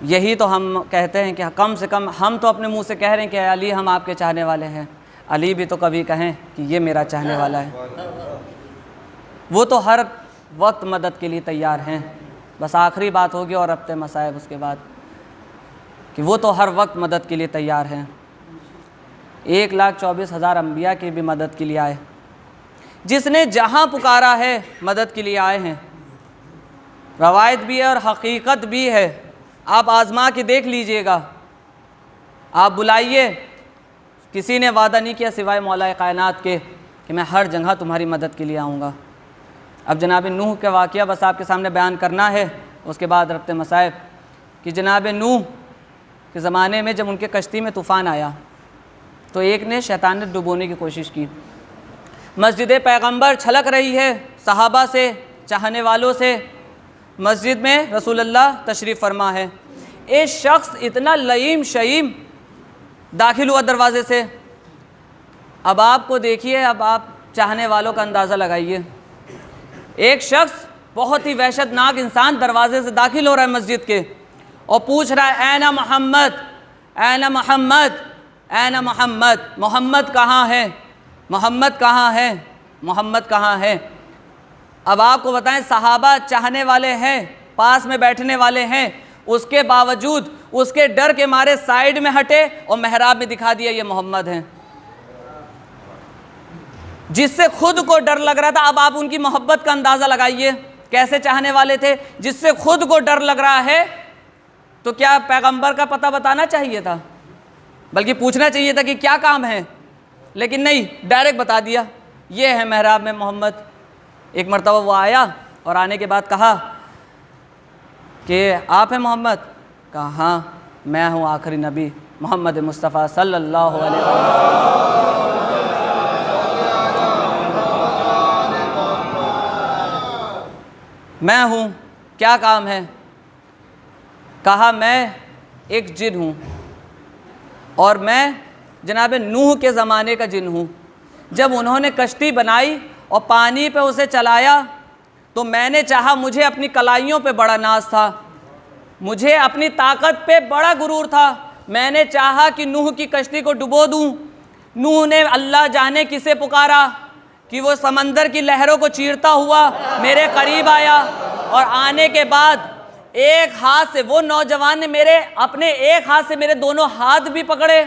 यही तो हम कहते हैं कि कम से कम हम तो अपने मुंह से कह रहे हैं कि अली हम आपके चाहने वाले हैं, अली भी तो कभी कहें कि ये मेरा चाहने वाला है। वो तो हर वक्त मदद के लिए तैयार हैं। बस आखिरी बात होगी और रब्ते मसाइब उसके बाद कि वो तो हर वक्त मदद के लिए तैयार हैं। 1,24,000 अम्बिया की भी मदद के लिए आए, जिसने जहाँ पुकारा है मदद के लिए आए हैं। रवायत भी है और हकीकत भी है, आप आज़मा के देख लीजिएगा। आप बुलाइए, किसी ने वादा नहीं किया सिवाय मौला कायनात के कि मैं हर जगह तुम्हारी मदद के लिए आऊँगा। अब जनाब नूह का वाक़या बस आपके सामने बयान करना है, उसके बाद रब्ते मसाइब कि जनाब नूह के ज़माने में जब उनके कश्ती में तूफ़ान आया तो एक ने शैतान ने डुबोने की कोशिश की। मस्जिद पैगंबर छलक रही है सहाबा से, चाहने वालों से। मस्जिद में रसूलुल्लाह तशरीफ़ फरमा है। एक शख्स इतना लईम शईम दाखिल हुआ दरवाज़े से। अब आपको देखिए, अब आप चाहने वालों का अंदाज़ा लगाइए। एक शख्स बहुत ही वहशतनाक इंसान दरवाज़े से दाखिल हो रहा है मस्जिद के और पूछ रहा है ऐना मोहम्मद, ऐना मोहम्मद, ऐना मोहम्मद, मोहम्मद कहाँ है, मोहम्मद कहाँ है, मोहम्मद कहाँ है। अब आपको बताएं, सहाबा चाहने वाले हैं, पास में बैठने वाले हैं, उसके बावजूद उसके डर के मारे साइड में हटे और मेहराब में दिखा दिया ये मोहम्मद हैं, जिससे खुद को डर लग रहा था। अब आप उनकी मोहब्बत का अंदाज़ा लगाइए, कैसे चाहने वाले थे। जिससे खुद को डर लग रहा है तो क्या पैगंबर का पता बताना चाहिए था, बल्कि पूछना चाहिए था कि क्या काम है, लेकिन नहीं, डायरेक्ट बता दिया ये है मेहराब में मोहम्मद। एक मरतबा वो आया और आने के बाद कहा कि आप हैं मोहम्मद? कहा हाँ मैं हूँ आखिरी नबी मोहम्मद मुस्तफ़ा सल्लल्लाहु अलैहि वसल्लम। मैं हूँ, क्या काम है? कहा मैं एक जिन हूँ और मैं जनाब नूह के ज़माने का जिन हूँ। जब उन्होंने कश्ती बनाई और पानी पे उसे चलाया तो मैंने चाहा, मुझे अपनी कलाइयों पे बड़ा नाज था, मुझे अपनी ताकत पे बड़ा गुरूर था। मैंने चाहा कि नूह की कश्ती को डुबो दूं। नूह ने अल्लाह जाने किसे पुकारा कि वो समंदर की लहरों को चीरता हुआ मेरे करीब आया और आने के बाद एक हाथ से वो नौजवान ने मेरे अपने एक हाथ से मेरे दोनों हाथ भी पकड़े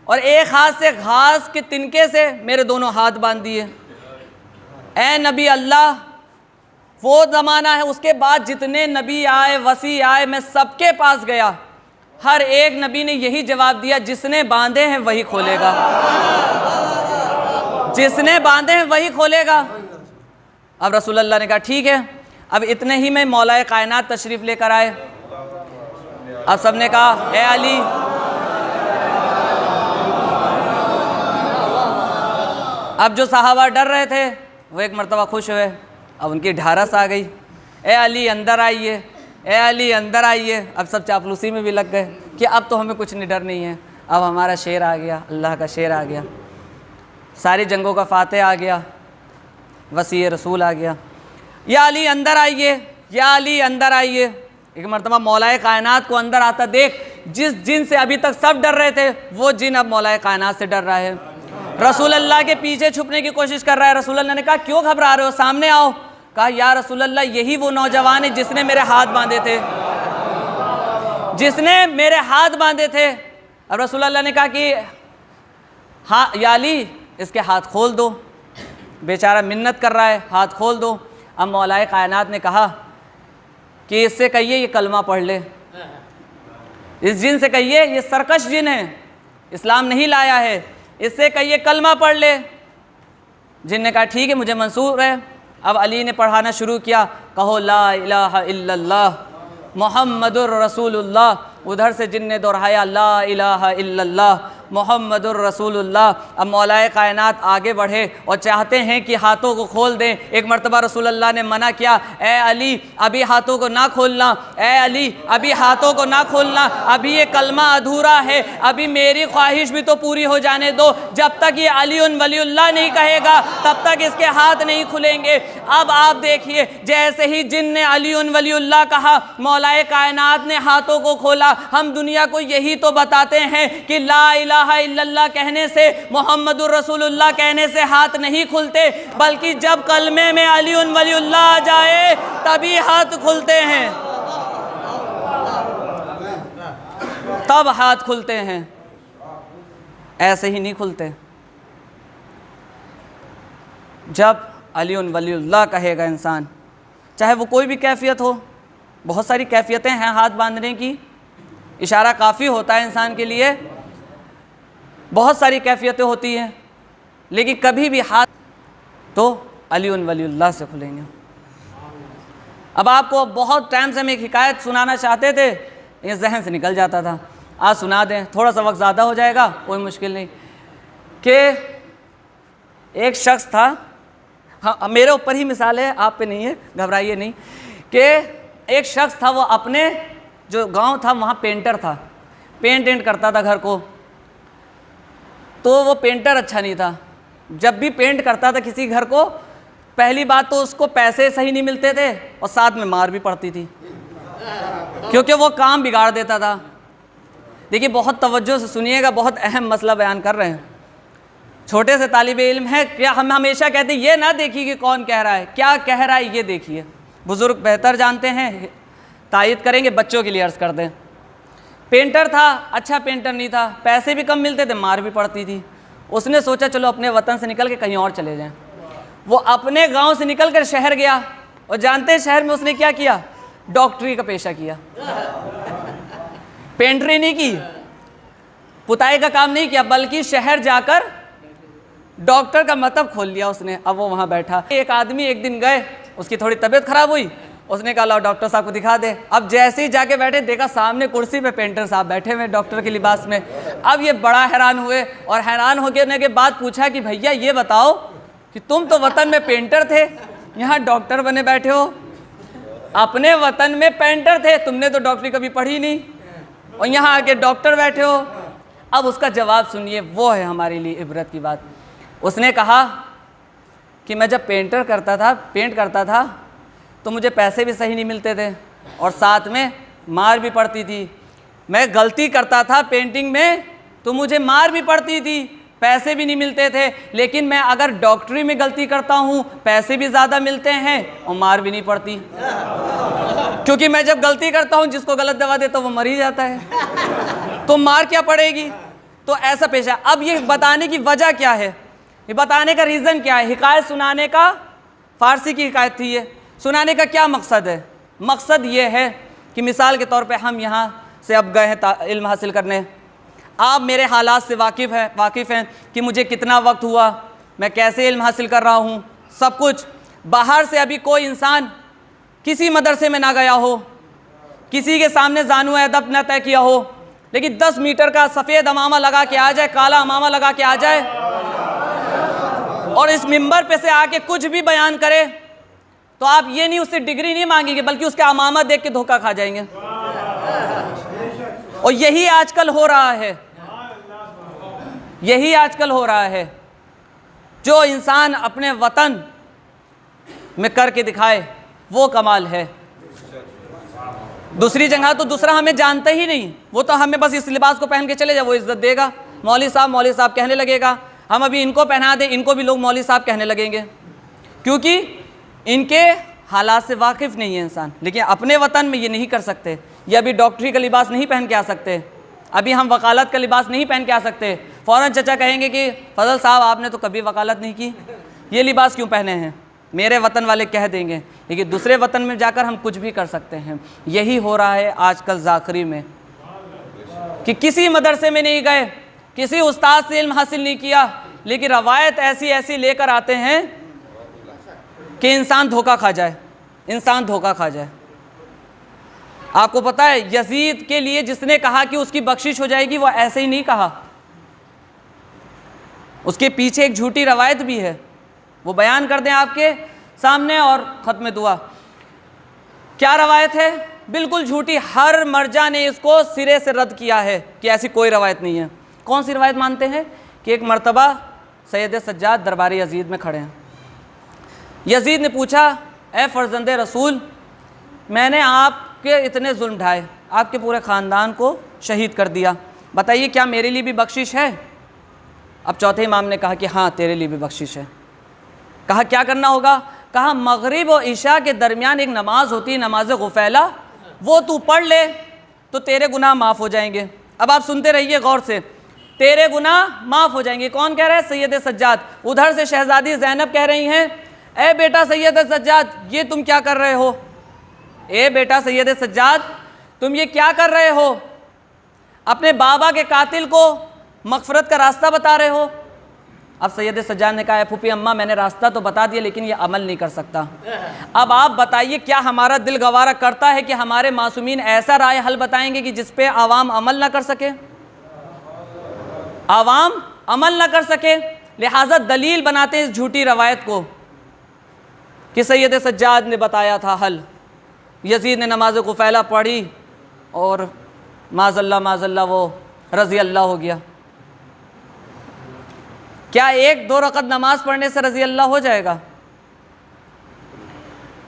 और एक हाथ से घास के तिनके से मेरे दोनों हाथ बांध दिए। ए नबी अल्लाह, वो ज़माना है, उसके बाद जितने नबी आए, वसी आए, मैं सबके पास गया, हर एक नबी ने यही जवाब दिया, जिसने बांधे हैं वही खोलेगा, जिसने बांधे हैं वही खोलेगा। अब रसूलुल्लाह ने कहा ठीक है। अब इतने ही में मौलाए कायनात तशरीफ़ लेकर आए। अब सब ने कहा ए अली, अब जो सहाबा डर रहे थे वो एक मरतबा खुश हुए। अब उनकी ढारस आ गई, ए अली अंदर आइए, ए अली अंदर आइए। अब सब चापलूसी में भी लग गए कि अब तो हमें कुछ नहीं डर नहीं है, अब हमारा शेर आ गया, अल्लाह का शेर आ गया, सारी जंगों का फातेह आ गया, वसी रसूल आ गया। या अली अंदर आइए, या अली अंदर आइए। एक मरतबा मौलाए कायनात को अंदर आता देख, जिस जिन से अभी तक सब डर रहे थे वो जिन अब मौलाए कायनात से डर रहा है। रसूलुल्लाह के पीछे छुपने की कोशिश कर रहा है। रसूलुल्लाह ने कहा क्यों घबरा रहे हो, सामने आओ। कहा या रसूलुल्लाह, यही वो नौजवान है जिसने मेरे हाथ बांधे थे, जिसने मेरे हाथ बांधे थे। अब रसूलुल्लाह ने कहा कि हाँ या अली इसके हाथ खोल दो, बेचारा मिन्नत कर रहा है, हाथ खोल दो। अब मौलाए कायनात ने कहा कि इससे कहिए ये कलमा पढ़ ले, इस जिन से कहिए ये सरकश जिन है, इस्लाम नहीं लाया है, इससे कहिए कलमा पढ़ ले। जिन ने कहा ठीक है मुझे मंसूर है। अब अली ने पढ़ाना शुरू किया, कहो ला इलाहा इल्लल्लाह मुहम्मदुर रसूलुल्लाह। उधर से जिन ने दोहराया ला इलाहा इल्लल्लाह मोहम्मदुर रसूलुल्लाह। अब मौलाए कायनात आगे बढ़े और चाहते हैं कि हाथों को खोल दें। एक मरतबा रसूलुल्लाह ने मना किया, ए अली अभी हाथों को ना खोलना, ए अली अभी हाथों को ना खोलना, अभी ये कलमा अधूरा है, अभी मेरी ख्वाहिश भी तो पूरी हो जाने दो। जब तक ये अलीउन वलीउल्लाह नहीं कहेगा तब तक इसके हाथ नहीं खुलेंगे। अब आप देखिए, जैसे ही जिन ने अलीउन वलीउल्लाह कहा, मौलाए कायनात ने हाथों को खोला। हम दुनिया को यही तो बताते हैं कि ला इलाहा इल्लल्लाह कहने से, मोहम्मदुर रसूलुल्लाह कहने से हाथ नहीं खुलते, बल्कि जब कलमे में अलीउन वलीउल्लाह आ जाए तभी हाथ खुलते हैं, तब हाथ खुलते हैं, ऐसे ही नहीं खुलते। जब अलीउन वलीउल्लाह कहेगा इंसान, चाहे वो कोई भी कैफियत हो, बहुत सारी कैफियतें हैं हाथ बांधने की, इशारा काफ़ी होता है इंसान के लिए, बहुत सारी कैफियतें होती हैं, लेकिन कभी भी हाथ तो अलीउन वलीउल्लाह से खुलेंगे। अब आपको बहुत टाइम से हम एक हिकायत सुनाना चाहते थे, ये जहन से निकल जाता था, आज सुना दें, थोड़ा सा वक्त ज़्यादा हो जाएगा, कोई मुश्किल नहीं। कि एक शख्स था, हाँ मेरे ऊपर ही मिसाल है, आप पे नहीं है, घबराइए नहीं, कि एक शख्स था, वो अपने जो गांव था वहाँ पेंटर था, पेंट वेंट करता था घर को। तो वो पेंटर अच्छा नहीं था, जब भी पेंट करता था किसी घर को, पहली बात तो उसको पैसे सही नहीं मिलते थे और साथ में मार भी पड़ती थी, क्योंकि वो काम बिगाड़ देता था। देखिए बहुत तवज्जो से सुनिएगा, बहुत अहम मसला बयान कर रहे हैं। छोटे से तालिब इल्म है, क्या हम हमेशा कहते हैं ये ना देखिए कि कौन कह रहा है, क्या कह रहा है ये देखिए। बुज़ुर्ग बेहतर जानते हैं, तायद करेंगे, बच्चों के लिए अर्ज़ कर दें। पेंटर था, अच्छा पेंटर नहीं था, पैसे भी कम मिलते थे, मार भी पड़ती थी। उसने सोचा चलो अपने वतन से निकल के कहीं और चले जाएं। वो अपने गांव से निकल कर शहर गया, और जानते हैं शहर में उसने क्या किया? डॉक्टरी का पेशा किया। पेंटरी नहीं की, पुताई का काम नहीं किया, बल्कि शहर जाकर डॉक्टर का मतलब खोल लिया उसने। अब वो वहाँ बैठा, एक आदमी एक दिन गए, उसकी थोड़ी तबीयत खराब हुई, उसने कहा लो डॉक्टर साहब को दिखा दे। अब जैसे ही जाके बैठे, देखा सामने कुर्सी पे पेंटर साहब बैठे हुए डॉक्टर के लिबास में। अब ये बड़ा हैरान हुए, और हैरान होने के बाद पूछा कि भैया ये बताओ कि तुम तो वतन में पेंटर थे, यहाँ डॉक्टर बने बैठे हो। अपने वतन में पेंटर थे, तुमने तो डॉक्टरी कभी पढ़ी नहीं, और यहाँ आके डॉक्टर बैठे हो। अब उसका जवाब सुनिए, वो है हमारे लिए इबरत की बात। उसने कहा कि मैं जब पेंट करता था तो मुझे पैसे भी सही नहीं मिलते थे, और साथ में मार भी पड़ती थी। मैं गलती करता था पेंटिंग में तो मुझे मार भी पड़ती थी, पैसे भी नहीं मिलते थे। लेकिन मैं अगर डॉक्टरी में गलती करता हूँ, पैसे भी ज़्यादा मिलते हैं और मार भी नहीं पड़ती, क्योंकि मैं जब गलती करता हूँ जिसको गलत दवा देता हूँ वो मर ही जाता है, तो मार क्या पड़ेगी। तो ऐसा पेशा। अब ये बताने की वजह क्या है, ये बताने का रीज़न क्या है? हिकायत सुनाने का, फ़ारसी की हिकायत थी ये, सुनाने का क्या मकसद है? मकसद ये है कि मिसाल के तौर पे हम यहाँ से अब गए हैं इल्म हासिल करने, आप मेरे हालात से वाकिफ़ हैं कि मुझे कितना वक्त हुआ, मैं कैसे इल्म हासिल कर रहा हूँ, सब कुछ। बाहर से अभी कोई इंसान किसी मदरसे में ना गया हो, किसी के सामने ज़ानू अदब न तय किया हो, लेकिन 10 मीटर का सफ़ेद अमामा लगा के आ जाए, काला अमामा लगा के आ जाए, और इस मिंबर पे से आके कुछ भी बयान करे, तो आप ये नहीं उससे डिग्री नहीं मांगेंगे, बल्कि उसके अमामा देख के धोखा खा जाएंगे। और यही आजकल हो रहा है, यही आजकल हो रहा है। जो इंसान अपने वतन में करके दिखाए वो कमाल है। दूसरी जगह तो दूसरा हमें जानता ही नहीं, वो तो हमें बस इस लिबास को पहन के चले जाए, वो इज्जत देगा, मौलवी साहब कहने लगेगा। हम अभी इनको पहना दें, इनको भी लोग मौलवी साहब कहने लगेंगे, क्योंकि इनके हालात से वाकिफ़ नहीं है इंसान। लेकिन अपने वतन में ये नहीं कर सकते, ये अभी डॉक्टरी का लिबास नहीं पहन के आ सकते, अभी हम वकालत का लिबास नहीं पहन के आ सकते, फ़ौरन चचा कहेंगे कि फजल साहब आपने तो कभी वकालत नहीं की, ये लिबास क्यों पहने हैं, मेरे वतन वाले कह देंगे। लेकिन दूसरे वतन में जाकर हम कुछ भी कर सकते हैं। यही हो रहा है आजकल ज़ाकरी में कि किसी मदरसे में नहीं गए, किसी उस्ताद से इल्म हासिल नहीं किया, लेकिन रवायत ऐसी ऐसी लेकर आते हैं कि इंसान धोखा खा जाए, इंसान धोखा खा जाए। आपको पता है यजीद के लिए जिसने कहा कि उसकी बख्शिश हो जाएगी, वो ऐसे ही नहीं कहा, उसके पीछे एक झूठी रवायत भी है, वो बयान कर दें आपके सामने और ख़त्म दुआ। क्या रवायत है? बिल्कुल झूठी। हर मर्जा ने इसको सिरे से रद्द किया है कि ऐसी कोई रवायत नहीं है। कौन सी रवायत मानते हैं? कि एक मर्तबा सैयद सज्जाद दरबारी यजीद में खड़े हैं। यजीद ने पूछा, ए फ़र्जंद रसूल, मैंने आपके इतने जुल्म ढाए, आपके पूरे ख़ानदान को शहीद कर दिया, बताइए क्या मेरे लिए भी बख्शिश है? अब चौथे इमाम ने कहा कि हाँ तेरे लिए भी बख्शिश है। कहा क्या करना होगा? कहा मगरिब और इशा के दरमियान एक नमाज होती है, नमाज गुफैला, वो तू पढ़ ले तो तेरे गुनाह माफ़ हो जाएंगे। अब आप सुनते रहिए गौर से, तेरे गुनाह माफ़ हो जाएंगे। कौन कह रहा है? सैयद सज्जाद। उधर से शहजादी ज़ैनब कह रही हैं, ए बेटा सैयद सज्जाद, ये तुम क्या कर रहे हो? ए बेटा सैयद सज्जाद, तुम ये क्या कर रहे हो? अपने बाबा के कातिल को मग़फ़रत का रास्ता बता रहे हो। अब सैयद सज्जाद ने कहा, फूफी अम्मा मैंने रास्ता तो बता दिया लेकिन ये अमल नहीं कर सकता। अब आप बताइए क्या हमारा दिल गवारा करता है कि हमारे मासूमीन ऐसा राय हल बताएंगे कि जिस पे आवाम अमल ना कर सके, आवाम अमल ना कर सके? लिहाजा दलील बनाते हैं इस झूठी रवायत को कि सैयद सज्जाद ने बताया था हल, यजीद ने नमाज गुफैला पढ़ी और माज़ल्ला वो रज़ी अल्लाह हो गया। क्या एक दो रकत नमाज पढ़ने से रज़ी अल्लाह हो जाएगा?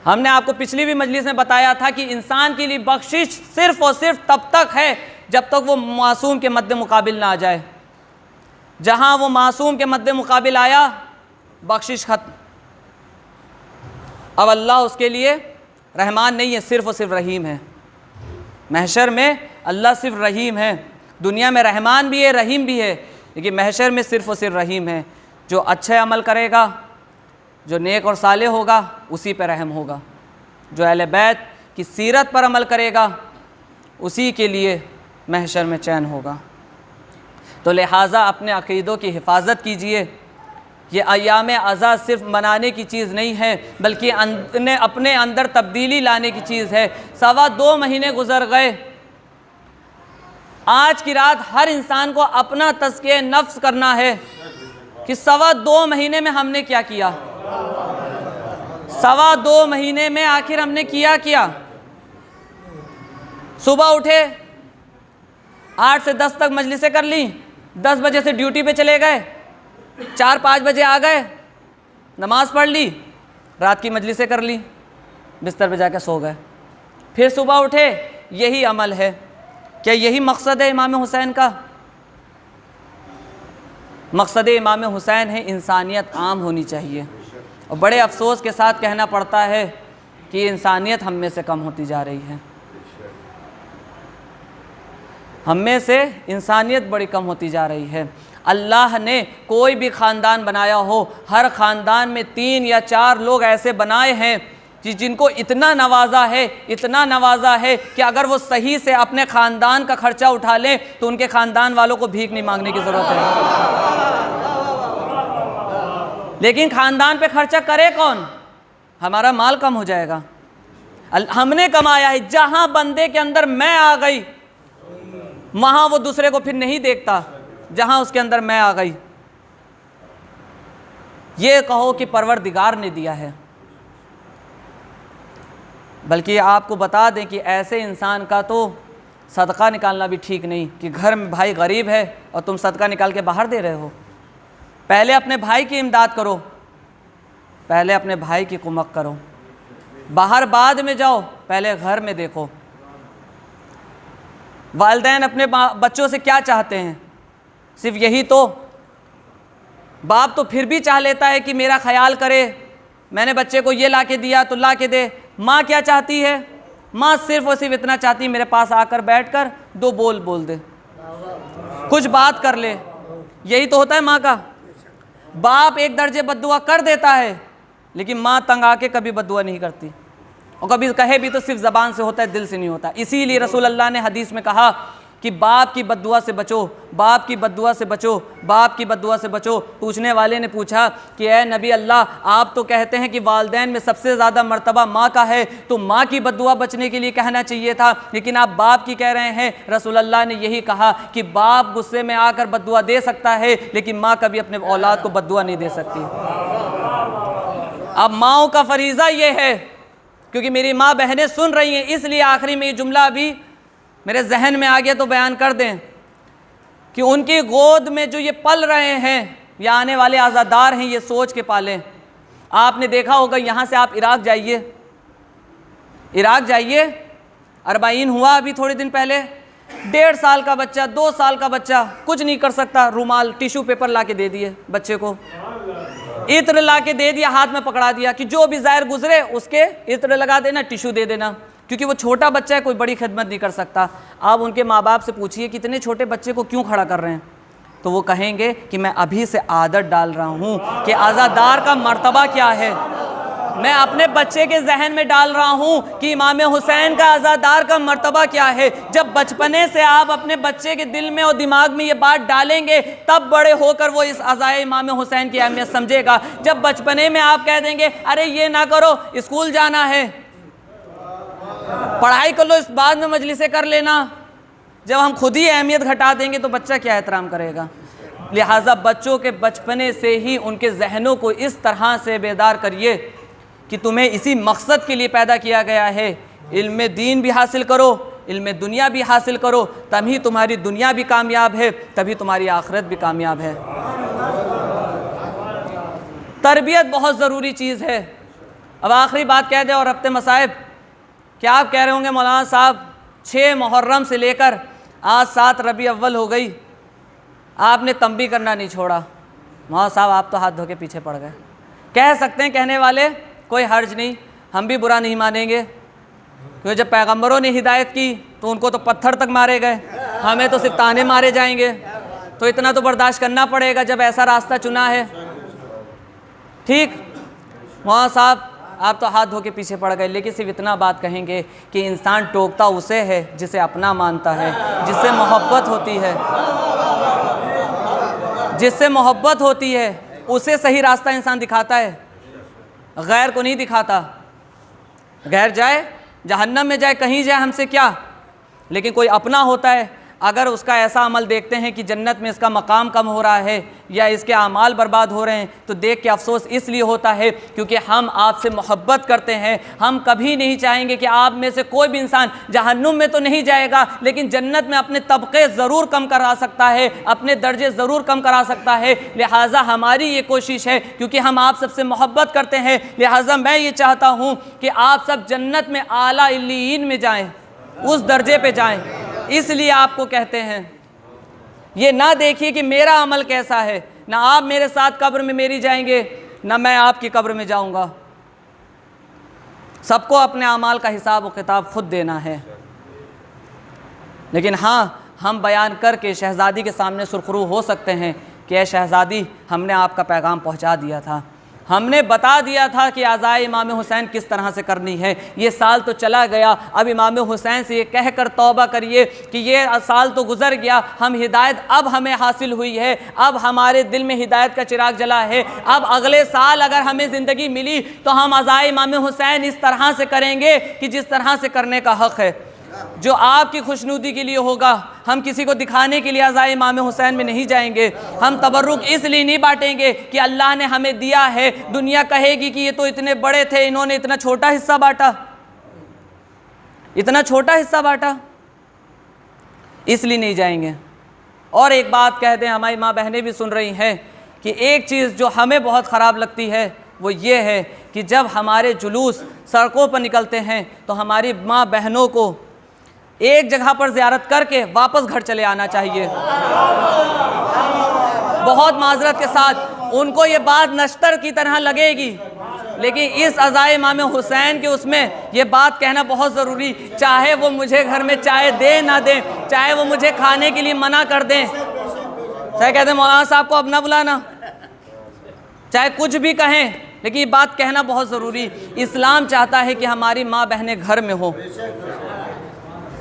हमने आपको पिछली भी मजलिस में बताया था कि इंसान के लिए बख्शिश सिर्फ़ और सिर्फ तब तक है जब तक वो मासूम के मद्दे मुकाबिल ना आ जाए। जहाँ वो मासूम के मद्दे मुकाबिल आया, बख्शिश खत्म। अब अल्लाह उसके लिए रहमान नहीं है, सिर्फ़ और सिर्फ रहीम है। महशर में अल्लाह सिर्फ रहीम है, दुनिया में रहमान भी है, रहीम भी है, लेकिन महशर में सिर्फ़ और सिर्फ रहीम है। जो अच्छे अमल करेगा, जो नेक और सालेह होगा, उसी पर रहम होगा। जो अहले बैत की सीरत पर अमल करेगा, उसी के लिए महशर में चैन होगा। तो लिहाजा अपने अक़ीदों की हिफाजत कीजिए। ये अय्याम अज़ा सिर्फ मनाने की चीज़ नहीं है, बल्कि अपने अंदर तब्दीली लाने की चीज़ है। 2.25 महीने गुजर गए, आज की रात हर इंसान को अपना तज़किया नफ्स करना है कि 2.25 महीने में हमने क्या किया। 2.25 महीने में आखिर हमने क्या। सुबह उठे, 8 से 10 तक मजलिसें कर ली, 10 बजे से ड्यूटी पे चले गए, 4-5 बजे आ गए, नमाज़ पढ़ ली, रात की मजलिसें कर ली, बिस्तर पे जाकर सो गए, फिर सुबह उठे। यही अमल है? क्या यही मकसद है इमाम हुसैन का? मकसद इमाम हुसैन है इंसानियत आम होनी चाहिए। और बड़े अफसोस के साथ कहना पड़ता है कि इंसानियत हम में से कम होती जा रही है। हम में से इंसानियत बड़ी कम होती जा रही है। अल्लाह ने कोई भी ख़ानदान बनाया हो, हर ख़ानदान में 3 या 4 लोग ऐसे बनाए हैं कि जिनको इतना नवाजा है कि अगर वो सही से अपने ख़ानदान का ख़र्चा उठा लें तो उनके ख़ानदान वालों को भीख नहीं मांगने की ज़रूरत है। लेकिन ख़ानदान पे ख़र्चा करे कौन? हमारा माल कम हो जाएगा। हमने कमाया है, जहाँ बंदे के अंदर मैं आ गई वहाँ वो दूसरे को फिर नहीं देखता, जहाँ उसके अंदर मैं आ गई। ये कहो कि परवरदिगार ने दिया है। बल्कि आपको बता दें कि ऐसे इंसान का तो सदका निकालना भी ठीक नहीं कि घर में भाई गरीब है और तुम सदका निकाल के बाहर दे रहे हो। पहले अपने भाई की इमदाद करो, पहले अपने भाई की कुमक करो, बाहर बाद में जाओ, पहले घर में देखो। वालिदैन अपने बच्चों से क्या चाहते हैं? सिर्फ यही तो। बाप तो फिर भी चाह लेता है कि मेरा ख्याल करे, मैंने बच्चे को ये ला के दिया तो ला के दे। माँ क्या चाहती है? माँ सिर्फ और सिर्फ इतना चाहती है मेरे पास आकर बैठकर 2 बोल बोल दे, कुछ बात कर ले, यही तो होता है माँ का। बाप एक दर्जे बद्दुआ कर देता है, लेकिन माँ तंग आके कभी बद्दुआ नहीं करती, और कभी कहे भी तो सिर्फ ज़बान से होता है, दिल से नहीं होता। इसीलिए रसूल अल्लाह ने हदीस में कहा कि बाप की बद्दुआ से बचो, बाप की बद्दुआ से बचो, बाप की बद्दुआ से बचो। पूछने वाले ने पूछा कि ए नबी अल्लाह, आप तो कहते हैं कि वालिदैन में सबसे ज़्यादा मर्तबा माँ का है, तो माँ की बद्दुआ बचने के लिए कहना चाहिए था, लेकिन आप बाप की कह रहे हैं। रसूल अल्लाह ने यही कहा कि बाप गुस्से में आकर बद्दुआ दे सकता है, लेकिन माँ कभी अपने औलाद को बद्दुआ नहीं दे सकती। अब माँओं का फरीज़ा ये है, क्योंकि मेरी माँ बहनें सुन रही हैं, इसलिए आखिरी में ये जुमला अभी मेरे जहन में आ गया तो बयान कर दें कि उनकी गोद में जो ये पल रहे हैं, या आने वाले आज़ादार हैं, ये सोच के पालें। आपने देखा होगा, यहाँ से आप इराक जाइए, इराक जाइए, अरबाइन हुआ अभी थोड़े दिन पहले, 1.5 साल का बच्चा, 2 साल का बच्चा कुछ नहीं कर सकता, रुमाल टिश्यू पेपर ला के दे दिए बच्चे को, इत्र ला के दे दिया, हाथ में पकड़ा दिया कि जो भी ज़ाहिर गुजरे उसके इत्र लगा देना, टिश्यू दे देना, क्योंकि वो छोटा बच्चा है, कोई बड़ी खिदमत नहीं कर सकता। आप उनके माँ बाप से पूछिए कि इतने छोटे बच्चे को क्यों खड़ा कर रहे हैं, तो वो कहेंगे कि मैं अभी से आदत डाल रहा हूँ कि आज़ादार का मर्तबा क्या है। मैं अपने बच्चे के जहन में डाल रहा हूँ कि इमाम हुसैन का आज़ादार का मर्तबा क्या है। जब बचपने से आप अपने बच्चे के दिल में और दिमाग में ये बात डालेंगे, तब बड़े होकर वो इस अज़ाए इमाम हुसैन की अहमियत समझेगा। जब बचपने में आप कह देंगे अरे ये ना करो, स्कूल जाना है, पढ़ाई कर लो, इस बाद में मजलिसें कर लेना, जब हम खुद ही अहमियत घटा देंगे तो बच्चा क्या एहतराम करेगा। लिहाजा बच्चों के बचपने से ही उनके जहनों को इस तरह से बेदार करिए कि तुम्हें इसी मकसद के लिए पैदा किया गया है, इल्म दीन भी हासिल करो, इल्म दुनिया भी हासिल करो, तभी तुम्हारी दुनिया भी कामयाब है, तभी तुम्हारी आखिरत भी कामयाब है। तरबियत बहुत ज़रूरी चीज़ है। अब आखिरी बात कह दे और रब्ते मसाइब, क्या आप कह रहे होंगे मौलाना साहब 6 मुहर्रम से लेकर आज 7 रबी अव्वल हो गई, आपने तंबी करना नहीं छोड़ा। मौलाना साहब आप तो हाथ धो के पीछे पड़ गए। कह सकते हैं कहने वाले, कोई हर्ज नहीं, हम भी बुरा नहीं मानेंगे, क्योंकि जब पैगंबरों ने हिदायत की तो उनको तो पत्थर तक मारे गए, हमें तो सिर्फ ताने मारे जाएंगे, तो इतना तो बर्दाश्त करना पड़ेगा जब ऐसा रास्ता चुना है। ठीक, मौलाना साहब आप तो हाथ धो के पीछे पड़ गए, लेकिन सिर्फ इतना बात कहेंगे कि इंसान टोकता उसे है जिसे अपना मानता है, जिससे मोहब्बत होती है, जिससे मोहब्बत होती है उसे सही रास्ता इंसान दिखाता है, गैर को नहीं दिखाता। गैर जाए जहन्नम में जाए, कहीं जाए, हमसे क्या, लेकिन कोई अपना होता है, अगर उसका ऐसा अमल देखते हैं कि जन्नत में इसका मकाम कम हो रहा है या इसके आमाल बर्बाद हो रहे हैं, तो देख के अफसोस इसलिए होता है क्योंकि हम आपसे मोहब्बत करते हैं। हम कभी नहीं चाहेंगे कि आप में से कोई भी इंसान जहन्नुम में तो नहीं जाएगा, लेकिन जन्नत में अपने तबके ज़रूर कम करा सकता है, अपने दर्जे ज़रूर कम करा सकता है। लिहाजा हमारी ये कोशिश है, क्योंकि हम आप सबसे मोहब्बत करते हैं, लिहाजा मैं ये चाहता हूँ कि आप सब जन्नत में आला इल्लीन में जाएँ, उस दर्जे पर जाएँ। इसलिए आपको कहते हैं, ये ना देखिए कि मेरा अमल कैसा है, ना आप मेरे साथ कब्र में मेरी जाएंगे, ना मैं आपकी कब्र में जाऊंगा। सबको अपने अमाल का हिसाब व किताब खुद देना है। लेकिन हाँ, हम बयान करके शहज़ादी के सामने सुरखरू हो सकते हैं कि ए शहज़ादी, हमने आपका पैगाम पहुंचा दिया था, हमने बता दिया था कि आज़ाए इमाम हुसैन किस तरह से करनी है। ये साल तो चला गया, अब इमाम हुसैन से ये कहकर तौबा करिए कि ये साल तो गुज़र गया, हम हिदायत अब हमें हासिल हुई है, अब हमारे दिल में हिदायत का चिराग जला है। अब अगले साल अगर हमें ज़िंदगी मिली तो हम आज़ाए इमाम हुसैन इस तरह से करेंगे कि जिस तरह से करने का हक़ है, जो आपकी खुशनुदी के लिए होगा। हम किसी को दिखाने के लिए आज़ाए इमाम हुसैन में नहीं जाएंगे। हम तबर्रुक इसलिए नहीं बांटेंगे कि अल्लाह ने हमें दिया है, दुनिया कहेगी कि ये तो इतने बड़े थे, इन्होंने इतना छोटा हिस्सा बांटा, इतना छोटा हिस्सा बांटा, इसलिए नहीं जाएंगे। और एक बात कह दें, हमारी माँ बहनें भी सुन रही हैं कि एक चीज़ जो हमें बहुत ख़राब लगती है वो ये है कि जब हमारे जुलूस सड़कों पर निकलते हैं तो हमारी माँ बहनों को एक जगह पर ज़ियारत करके वापस घर चले आना चाहिए। बहुत माजरत के साथ उनको ये बात नश्तर की तरह लगेगी, लेकिन इस अज़ाए इमाम हुसैन के उसमें ये बात कहना बहुत ज़रूरी, चाहे वो मुझे घर में चाय दे ना दें, चाहे वो मुझे खाने के लिए मना कर दें, चाहे कहते हैं मौलाना साहब को अब ना बुलाना, चाहे कुछ भी कहें, लेकिन ये बात कहना बहुत ज़रूरी। इस्लाम चाहता है कि हमारी माँ बहनें घर में हो।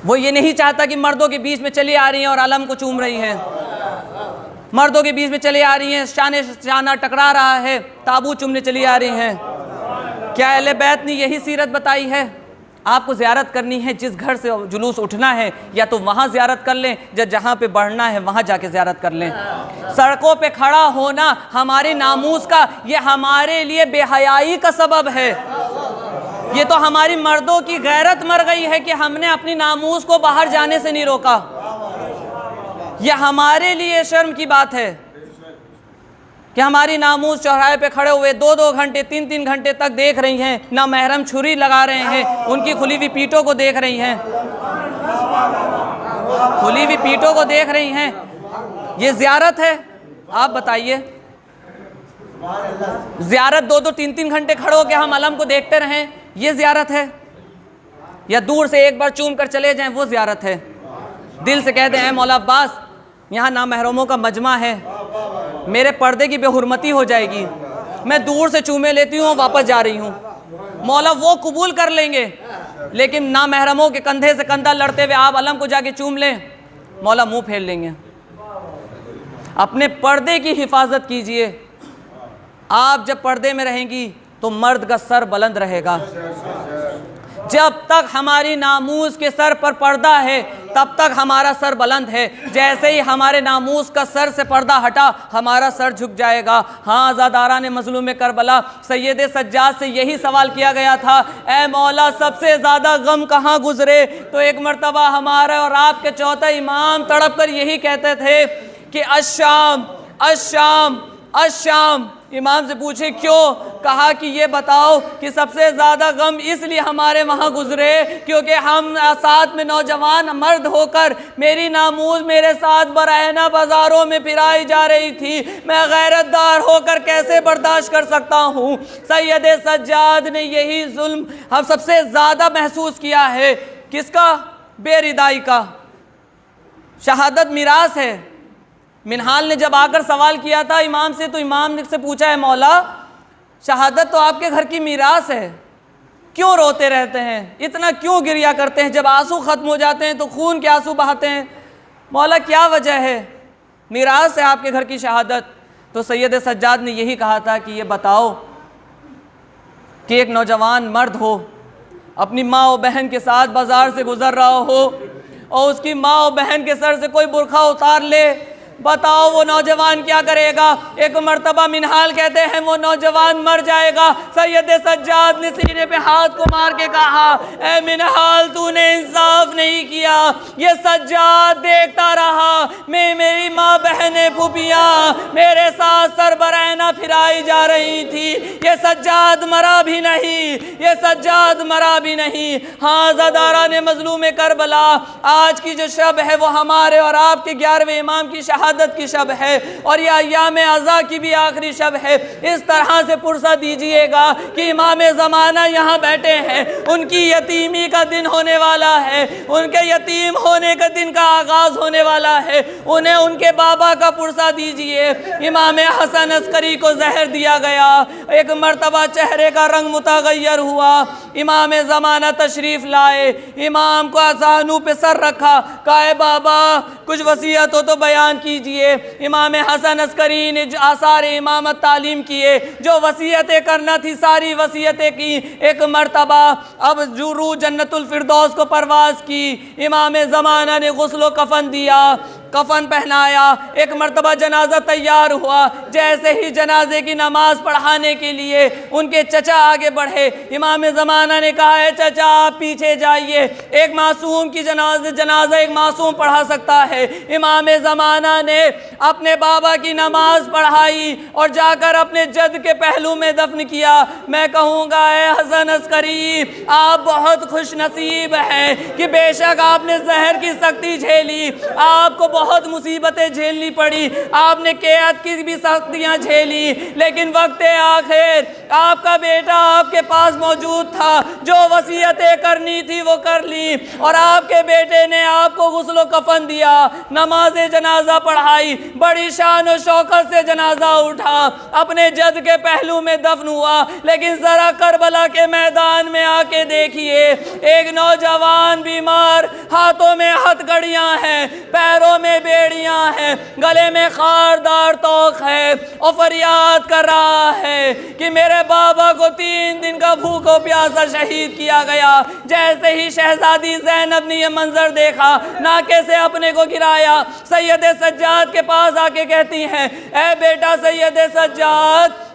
वो ये नहीं चाहता कि मर्दों के बीच में चली आ रही हैं और आलम को चूम रही हैं, मर्दों के बीच में चली आ रही हैं, शाना टकरा रहा है, ताबू चूमने चली आ रही हैं। क्या अहले बैत ने यही सीरत बताई है? आपको ज़ियारत करनी है, जिस घर से जुलूस उठना है या तो वहाँ ज़ियारत कर लें, या जहाँ पे बढ़ना है वहाँ जाके ज़ियारत कर लें। सड़कों पे खड़ा होना हमारी नामूस का, ये हमारे लिए बेहयाई का सबब है। ये तो हमारी मर्दों की गैरत मर गई है कि हमने अपनी नामूस को बाहर जाने से नहीं रोका। ये हमारे लिए शर्म की बात है कि हमारी नामूस चौराहे पे खड़े हुए 2-2 घंटे 3-3 घंटे तक देख रही हैं, ना महरम छुरी लगा रहे हैं, उनकी खुली हुई पीठों को देख रही हैं, खुली हुई पीठों को देख रही हैं। ये ज़ियारत है? आप बताइए, ज़ियारत 2-2 3-3 घंटे खड़े होकर हम अलम को देखते रहें, ये ज़ियारत है? या दूर से एक बार चूम कर चले जाएं, वो ज़ियारत है? दिल से कहते हैं मौला अब्बास यहाँ नामहरमों का मजमा है, मेरे पर्दे की बेहुरमती हो जाएगी, मैं दूर से चूमे लेती हूँ वापस जा रही हूँ। मौला वो कबूल कर लेंगे, लेकिन नामहरमों के कंधे से कंधा लड़ते हुए आप अलम को जाके चूम लें, मौला मुंह फेर लेंगे। अपने पर्दे की हिफाजत कीजिए। आप जब पर्दे में रहेंगी तो मर्द का सर बुलंद रहेगा। जब तक हमारी नामूस के सर पर पर्दा है तब तक हमारा सर बुलंद है। जैसे ही हमारे नामूस का सर से पर्दा हटा हमारा सर झुक जाएगा। हाँ, अज़ादारा ने मज़लूम करबला सैयद सज्जाद से यही सवाल किया गया था, ए मौला सबसे ज़्यादा गम कहाँ गुजरे? तो एक मर्तबा हमारा और आपके चौथा इमाम तड़प कर यही कहते थे कि अश्शाम अश्शाम अश्शाम। इमाम से पूछे क्यों? कहा कि ये बताओ कि सबसे ज़्यादा गम इसलिए हमारे वहाँ गुजरे क्योंकि हम साथ में नौजवान मर्द होकर मेरी नामूस मेरे साथ बराहना बाज़ारों में फिराई जा रही थी, मैं गैरतदार होकर कैसे बर्दाश्त कर सकता हूँ। सैयद सज्जाद ने यही जुल्म हम सबसे ज़्यादा महसूस किया है। किसका? बेरिदाई का। शहादत मिरास है। मिनहाल ने जब आकर सवाल किया था इमाम से, तो इमाम ने से पूछा है मौला शहादत तो आपके घर की मीरास है, क्यों रोते रहते हैं, इतना क्यों गिरिया करते हैं, जब आंसू ख़त्म हो जाते हैं तो खून के आंसू बहाते हैं, मौला क्या वजह है? मीरास है आपके घर की शहादत। तो सैयद सज्जाद ने यही कहा था कि ये बताओ कि एक नौजवान मर्द हो, अपनी माँ और बहन के साथ बाज़ार से गुज़र रहा हो और उसकी माँ और बहन के सर से कोई बुरखा उतार ले, बताओ वो नौजवान क्या करेगा? एक मर्तबा मिनहाल कहते हैं वो नौजवान मर जाएगा। सैयद सज्जाद ने सीने पे हाथ को मार के कहा, ए मिनहाल तूने इंसाफ नहीं किया। ये सज्जाद देखता रहा, मैं मेरी माँ बहनें फूफियाँ मेरे साथ सरबराहना फिराई जा रही थी, ये सज्जाद मरा भी नहीं, ये सज्जाद मरा भी नहीं। हाँ, ज़ादारा ने मज़लूम करबला आज की जो शब है वो हमारे और आपके 11वें इमाम की शहादत की शब है और यह अय्याम अज़ा की भी आखिरी शब है। इस तरह से फुर्सत दीजिएगा कि इमाम ज़माना यहाँ बैठे हैं, उनकी यतीमी का दिन होने वाला है, उनके यतीम होने का दिन का आगाज़ होने वाला है, उन्हें उनके बाबा का पुरसा दीजिए। इमाम हसन अस्करी को जहर दिया गया, एक मर्तबा चेहरे का रंग मुतगय्यर हुआ, इमाम ज़माना तशरीफ़ लाए, इमाम को आसानू पे सर रखा, कहा बाबा कुछ वसीयत हो तो बयान कीजिए। इमाम हसन अस्करी ने आसार इमामत तालीम किए, जो वसीयतें करना थी सारी वसीयतें की। एक मर्तबा अब रूह जन्नतुल फिरदौस को परवाज़ की, इमाम ज़माना ने गुस्ल कफन दिया, कफन पहनाया, एक मर्तबा जनाजा तैयार हुआ। जैसे ही जनाजे की नमाज पढ़ाने के लिए उनके चचा आगे बढ़े, इमाम ज़माना ने कहा है चचा आप पीछे जाइए, एक मासूम की जनाजा एक मासूम पढ़ा सकता है। इमाम ज़माना ने अपने बाबा की नमाज पढ़ाई और जाकर अपने जद के पहलू में दफन किया। मैं कहूँगा हसन अस्करी आप बहुत खुश नसीब हैं कि बेशक आपने जहर की सख्ती झेली, आपको बहुत मुसीबतें झेलनी पड़ी, आपने क़याद की भी सख्तियाँ झेली, लेकिन वक्त आखिर आपका बेटा आपके पास मौजूद था, जो वसीयतें करनी थी वो कर ली, और आपके बेटे ने आपको गुस्ल कफन दिया, नमाज जनाजा पढ़ाई, बड़ी शान और शौकत से जनाजा उठा, अपने जद के पहलू में दफन हुआ। लेकिन ज़रा करबला के मैदान में आके देखिए, एक नौजवान बीमार, हाथों में हथकड़ियाँ हैं, पैरों में बेड़ियाँ हैं, गले में खारदार तोक है, और फरियाद कर रहा है कि मेरे बाबा को 3 दिन का भूखो प्यासा शहीद किया गया। जैसे ही शहजादी ज़ैनब ने यह मंजर देखा, नाके से अपने को गिराया, सैयद सज्जाद के पास आके कहती हैं, ऐ बेटा सैयद सज्जाद,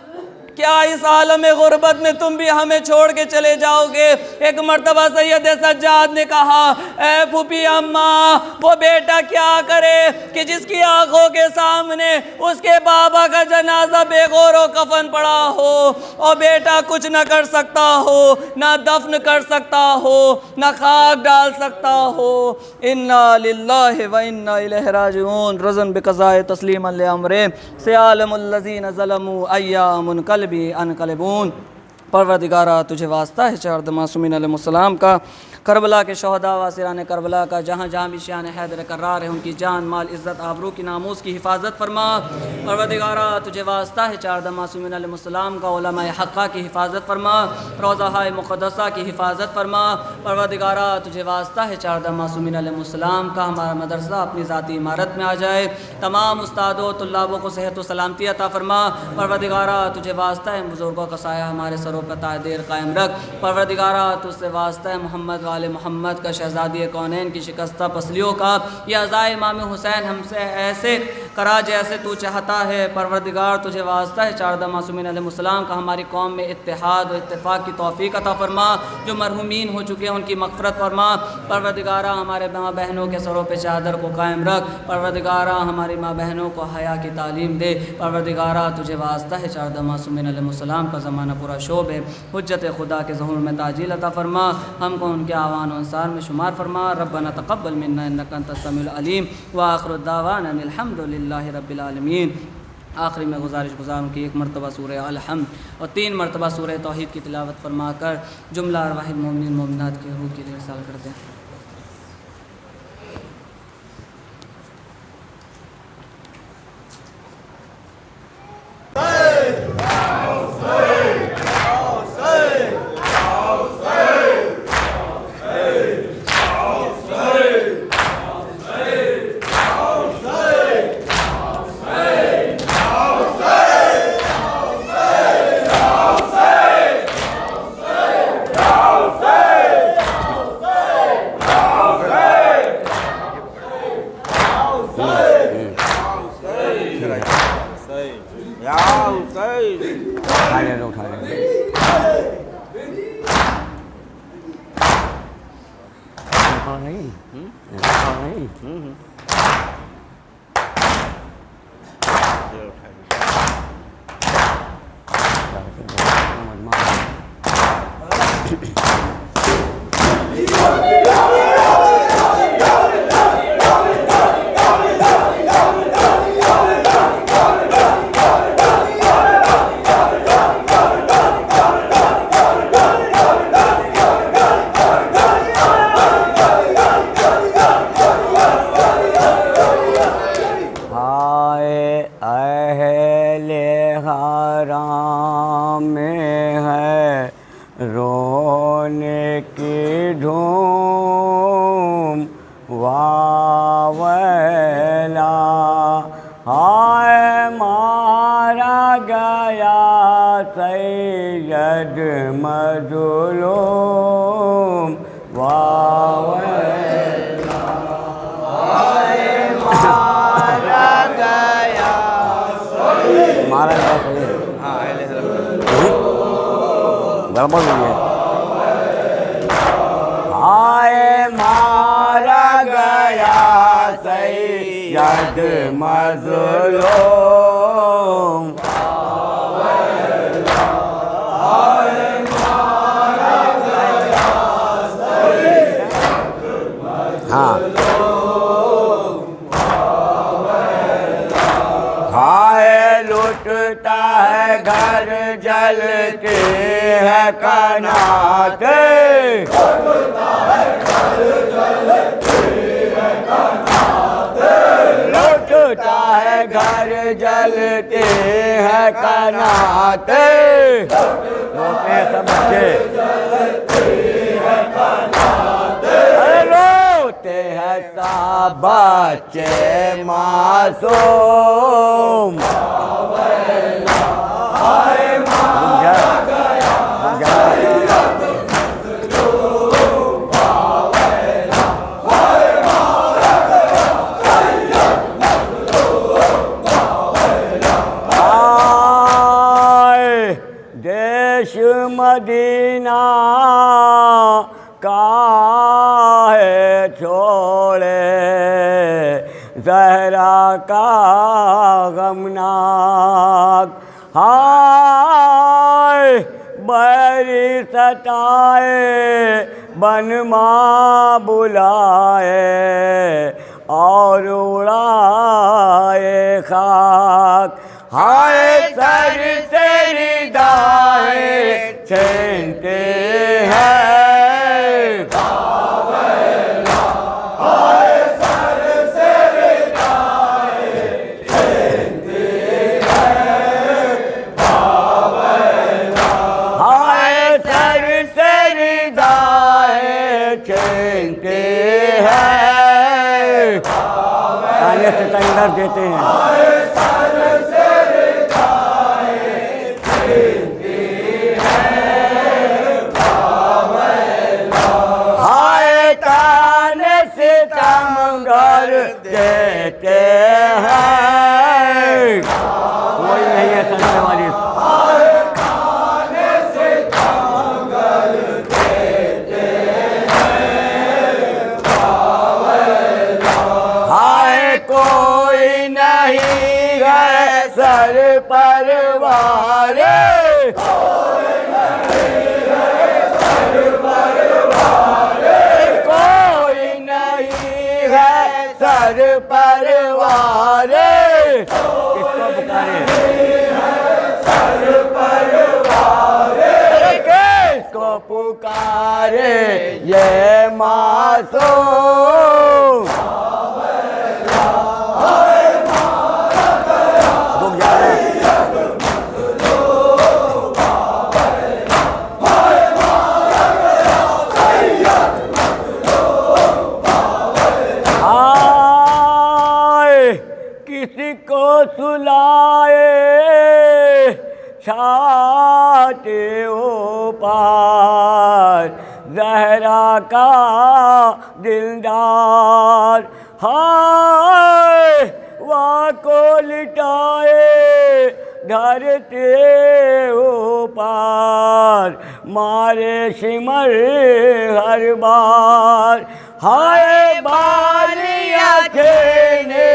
क्या इस आलम गुर्बत में तुम भी हमें छोड़ के चले जाओगे? एक मर्तबा सैयद सज्जाद ने कहा, ऐ फूफी अम्मा, वो बेटा क्या करे कि जिसकी आंखों के सामने उसके बाबा का जनाजा बेगौरो कफन पड़ा हो, और बेटा कुछ न कर सकता हो, ना दफन कर सकता हो, ना खाक डाल सकता हो। इन्ना लिल्लाहि व इन्ना इलैहि राजिऊन। रज़न बिक़ज़ाए तस्लीमन लिअम्रे सयालमुल लज़ीना ज़लमू अय्यामुन कल्बी अनकलबून। परवरदिगारा तुझे वास्ता है चार मासूमीन अलैहिस्सलाम का, करबला के शहदा वासिरान करबला का, जहाँ जहाँ भी शान हैदर कर्रार है उनकी जान माल इज़्ज़त आबरू की नामूस की हिफाजत फरमा। परवरदिगारा तुझे वास्ता है चार मासूमीन अलैहिस्सलाम का, उलमाए हक़्क़ा की हिफाजत फरमा, रोज़ा मुक़द्दसा की हिफाजत फरमा। परवरदिगारा तुझे वास्ता है चार मासूमीन अलैहिस्सलाम का, हमारा मदरसा अपनी ज़ाती इमारत में आ जाए, तमाम उस्तादों तुल्लाबों को सेहत व सलामती अता फरमा। परवरदिगारा तुझे वास्ता है बुज़ुर्गों का साया हमारे सरों पर तायदेर कायम रख। परवरदिगारा तुझसे वास्ता है मोहम्मद वाले मोहम्मद का, शहज़ादी कौनैन की शिकस्ता पसलियों का, या अज़ाए इमाम हुसैन हमसे ऐसे करा जैसे तू चाहता है। परवरदिगार तुझे वास्ता है चार मासूमीन अलैहिस्सलाम का, हमारी कौम में इत्तेहाद और इत्तेफाक की तौफ़ीक़ अता फरमा, जो मरहूमीन हो चुके हैं उनकी मग़फ़िरत फरमा। परवरदिगारा हमारे माँ बहनों के सरों पे चादर को कायम रख। परवरदिगारा हमारी माँ बहनों को हया की तालीम दे। परवरदिगारा तुझे वास्ता है चार मासूमीन अलैहिस्सलाम का, ज़माना पूरा शोब है, हुज्जत खुदा के ज़हूर में ताजील अता फरमा, हमको उनके आवान और अंसार में शुमार फरमा। रब्बना तक़ब्बल मिन्ना इन्नका अंतस समीउल अलीम व आखिरु दावाना अनिल हम्दुलिल्लाहि रब्बिल आलमीन। आखिरी में गुजारिश गुजारूँ कि एक मरतबा सूरह अल-हम्द और 3 मरतबा सूरह तौहीद की तिलावत फरमाकर जुमला अरवाहिल मोमिनीन मोमिनात के रूह के लिए इरसाल कर दें। जलते हैं कनाते, लुटता है घर जलते हैं कनाते, रोते हैं सब बच्चे, अरे रोते हैं सब बच्चे मासूम। देश मदीना काहे छोड़े, ज़हरा का गमनाक, हाय बैरी सताए बनमा बुलाए और उड़ाए खाक, हाय सर से निदाए छीनते हैं, हाय सर से निदाए छीनते हैं, हाय सर से निदाए छीनते हैं, ताने से तंगर देते हैं, देते हैं, कोई नहीं है सुनने वाली, खाने से कंगल देते हैं, हाय कोई नहीं है सर परवार, कोई नहीं है सर परवार, कोई नहीं है सर परवार, किसको पुकारे सर परवार, किसको पुकारे ये मासूम, रुक जा किसी को सुलाए छाते ऊपर, ज़हरा का दिलदार, हाय वहाँ को लिटाए धरते ऊपर, मारे सिमर हर बार, हाय बालियाँ खेने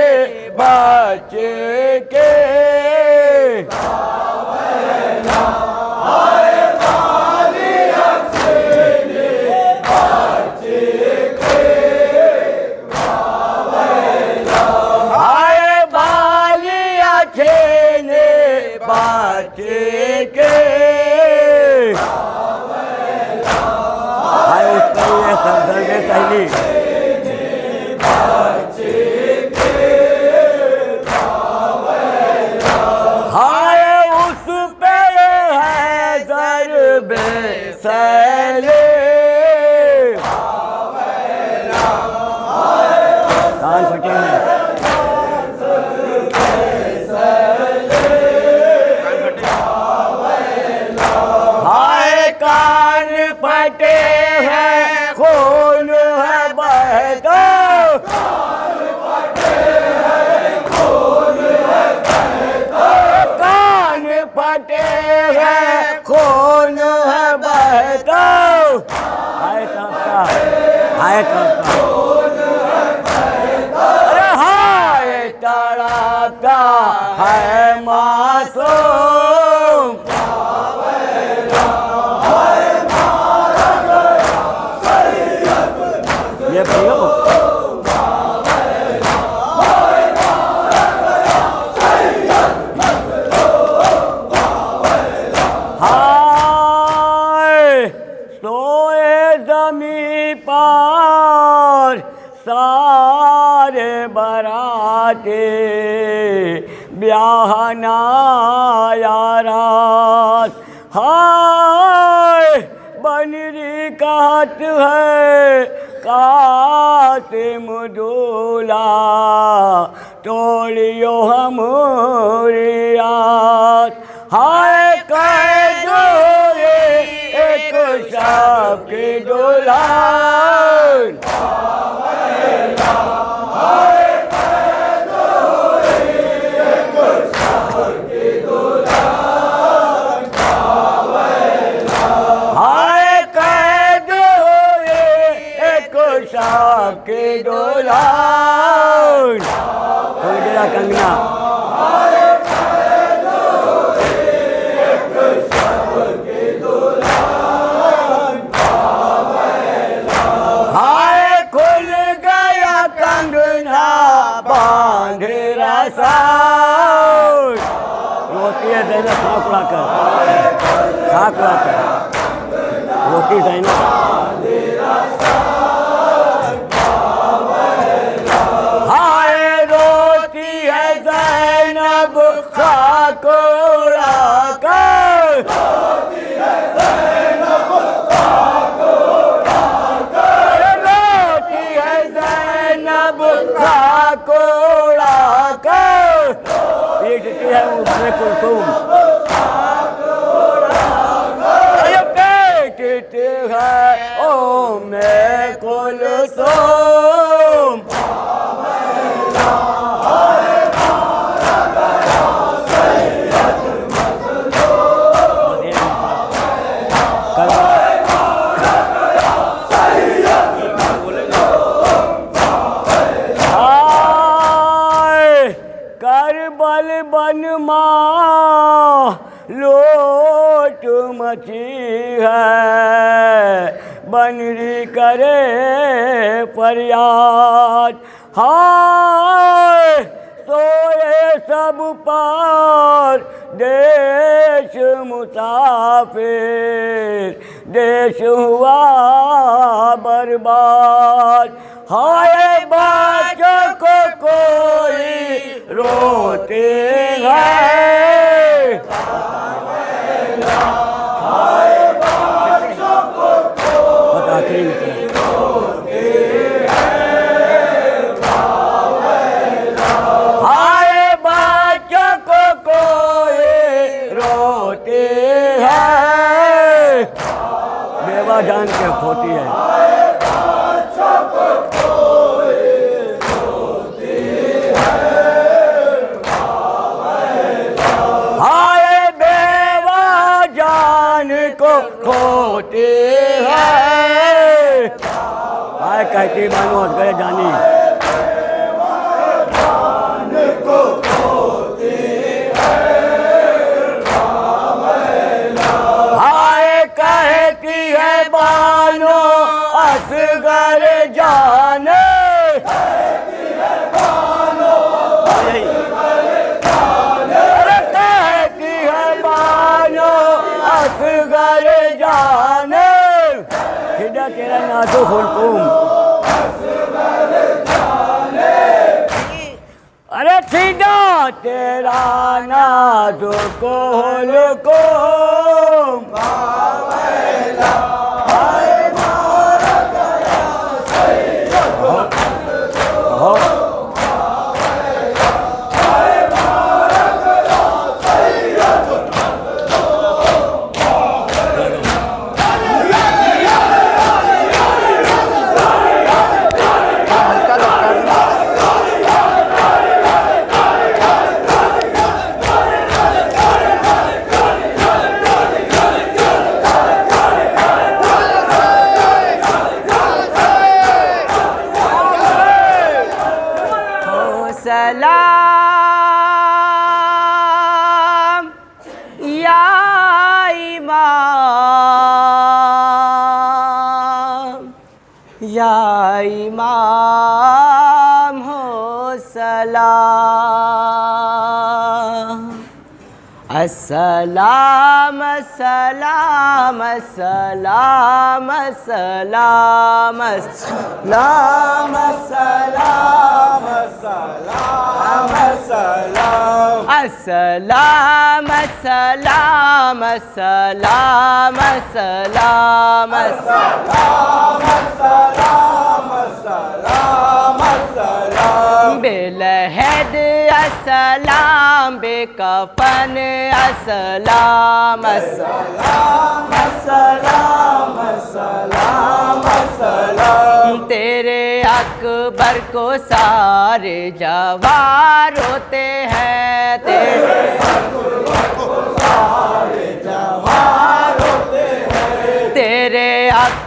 बच्चे के, हाय बालियाँ खेने बच्चे के, हाय बालियाँ खेने बच्चे के, हाय उसका ये संदर्भ पहली, हाय उस पे है ज़रबे सैले, कान फटे हैं, हाय कान फटे हैं खून है बहता, फटे हैं खून है बहता, हाय कांपता, हाय कांपता, अरे हाय तड़पता है मासूम, ये भैया पार सारे बराते ब्याहना यारात। हाय बनरी कहत है कातिम दूल्हा तोड़ियो हमारी आस। हाय कह दो ये एक शब की दुल्हन के दुल्हन खोल गया कंगना। हाय खुल गया कंगना बांध रसा। रोटी है देना खाक लाकर रोटी देना। करबल बन माँ लोट मची है बनरी करे फरियाद। हाय सोए सब पार देश मुसाफिर देश हुआ बर्बाद। हाय बच्चों को कोई रोते हैं। हाय बच्चों को कोई रोते हैं। हाय बच्चों को कोई रोते हैं। बेवा जान के खोती है। खोते हैं। हाय कहती बानो हट गए जानी। हाय कहती है बानो असगर जाने। अरे कहती है बानो असगर जाने। खिदा तेरा नाजो हुलकुम। अरे खिदा तेरा नाजो हुलकुम। सलाम या इमाम हो सलाम। अस्सलाम अस्सलाम अस्सलाम अस्सलाम अस्सलाम अस्सलाम अस्सलाम अस्सलाम अस्सलाम अस्सलाम अस्सलाम अस्सलाम बेलहद अस्सलाम बेकफन अस्सलाम अस्सलाम अस्सलाम अस्सलाम अस्सलाम तेरे अकबर को सारे जवार होते हैं तेरे अकबर को सारे जवार होते हैं तेरे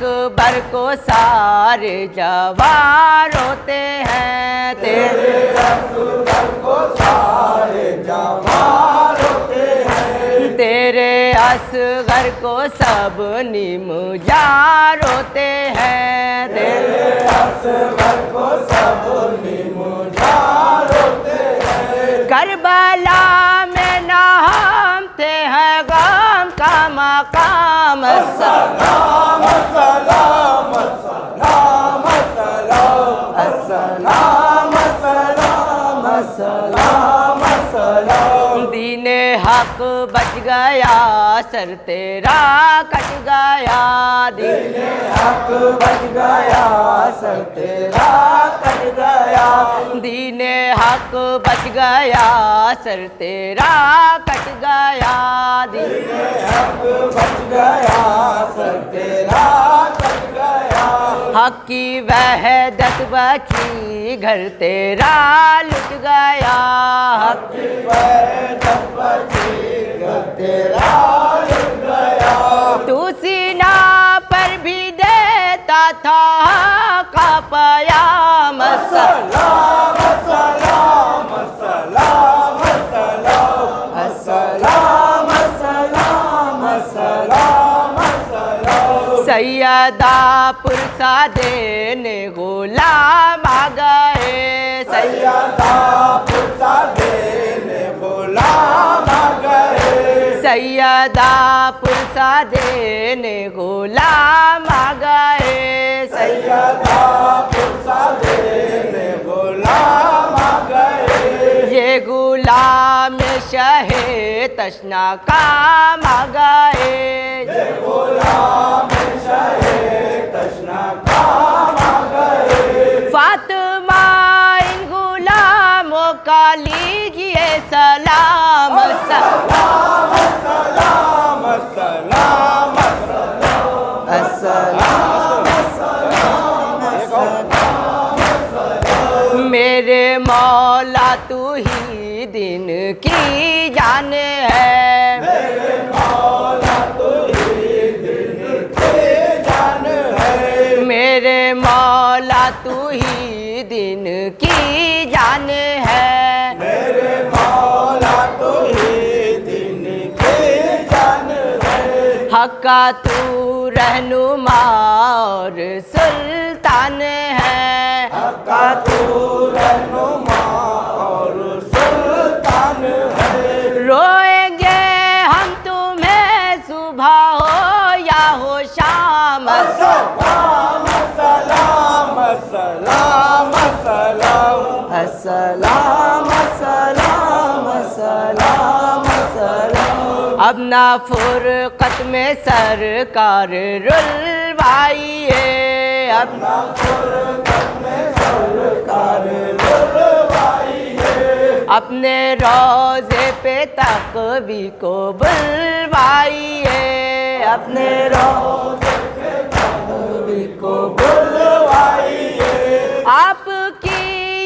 अकबर को सारे जवार होते हैं तेरे अकबर को सारे जवार होते हैं तेरे असगर को सब निमुजार होते हैं तेरे असगर को सब निमुजार होते हैं करबला में नाम थे हैं गम का मकाम अस्सलाम अस्सलाम अस्सलाम अस्सलाम अस्सलाम अस्सलाम अस्सलाम दीने हक बच गया सर तेरा कट गया दीने हक बच गया सर तेरा कट गया दीने हक बच गया सर तेरा कट गया दीने हक बच गया सर तेरा कट गया हक की वहदत बची घर तेरा लुट गया हक की वहदत बची घर तेरा लुट गया तू सीना पर भी देता था का पयाम अस्सलाम अस्सलाम अस्सलाम अस्सलाम अस्सलाम अस्सलाम अस्सलाम सैयदा पुरसा देने गुलाम आ गए सैयदा पुरसा देने गुलाम आ गए सैयदा पुरसा देने गुलाम आ गए सैयदा पुरसा देने गुलाम आ गए ये गुलाम शहे तशना काम आ गए ये गुलाम शहे तशना काम आ गए फातिमा इन गुलामों का लीजिए सलाम सलाम सलाम सलाम अस्सलाम मेरे मौला तू ही दिन की जान है मेरे मौला तू ही दिन की जान है मेरे मौला तू ही दिन की जान है मेरे मौला तू ही दिन की जान है हक्का तू रहनुमा और सुल्तान है हक्का तू रहनुमा और सुल्तान है रोएंगे हम तुम्हें सुबह हो या हो शाम अस्सलाम अस्सलाम अस्सलाम अस्सलाम अस्सलाम अस्सलाम अस्सलाम अब ना फुरकत में सरकार रुलवाई है अब ना फुरकत में सरकार रुलवाई है अपने रोज़े पे तकवी को बुलवाई है अपने रोज़े पे तकवी को बुलवाई है आपकी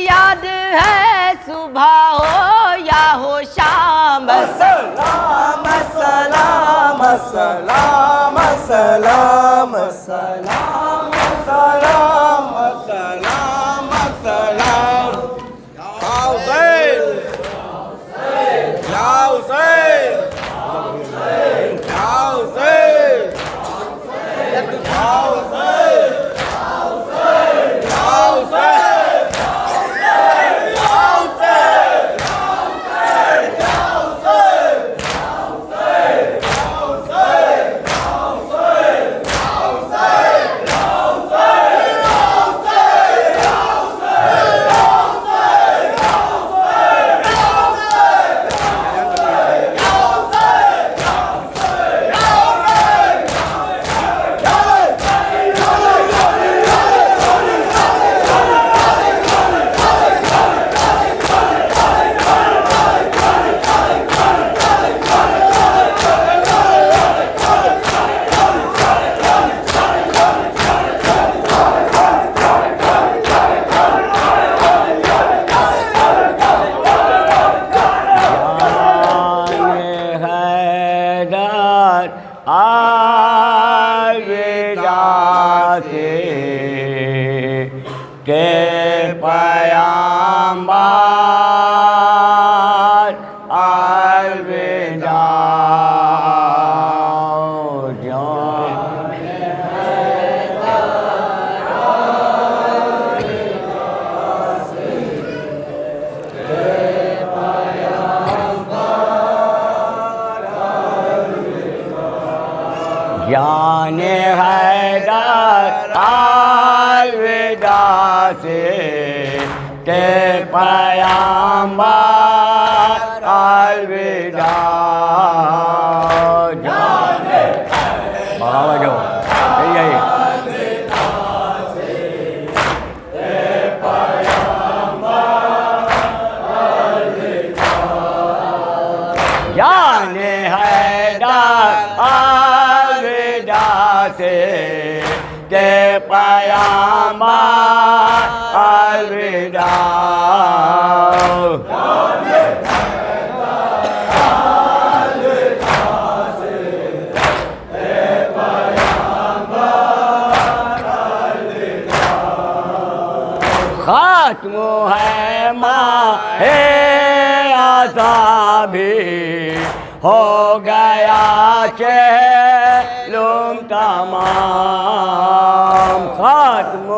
याद है सुबह हो या हो शाम अस्सलाम अस्सलाम अस्सलाम अस्सलाम अस्सलाम अस्सलाम अस्सलाम अस्सलाम के पैगंबर अलविदा। जाने हैदर अलविदा से के पैगंबर अलविदा। बाबा जो यही जाने हैदर अलविदा से के पैगंबर अलविदा। खत्म है माहे अज़ाबी हो गया चेलुम तमाम। खत्म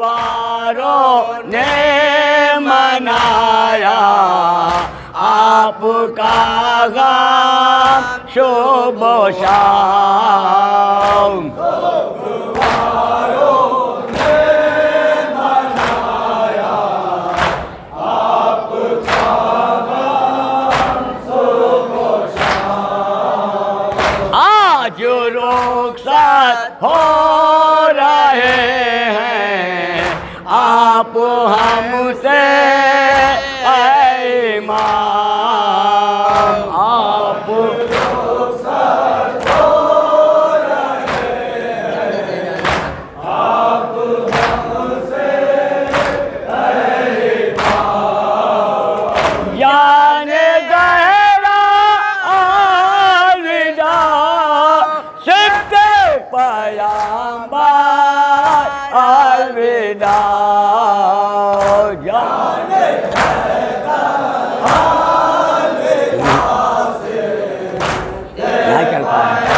सोगवारों ने मनाया आपका गम शुभ शाम। आज रुखसत हो रहे हैं आप हमसे इमाम। आप जाने गहरा अलविदा सिद्दे पैगंबर अलविदा। जाने नहीं चल पाया।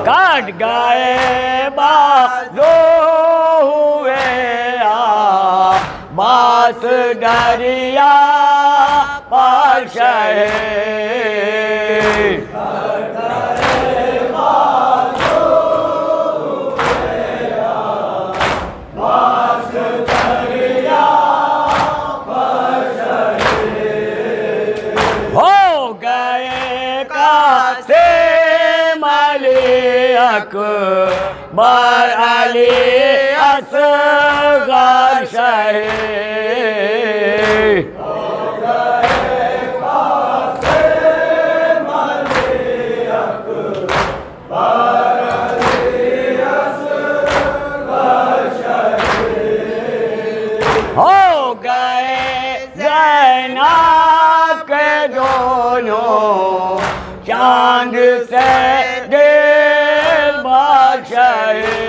काट गए बाजो हुए बास डरिया पर शहीद। हो गए कासिम अली अकबर अली असगर शहीद। हो गए ज़ैनब के दोनों चांद से दिल शहीद।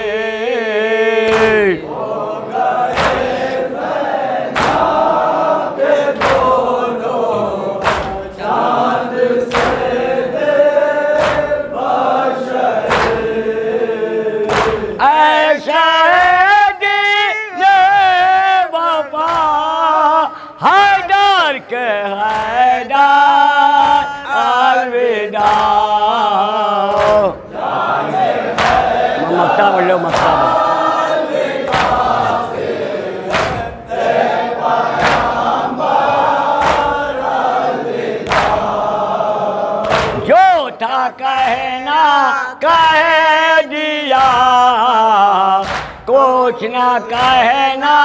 हैदर के हैदर अलविदा। मक्ता बोल लो मक्ता जो था कहना कह दिया कुछ ना कहना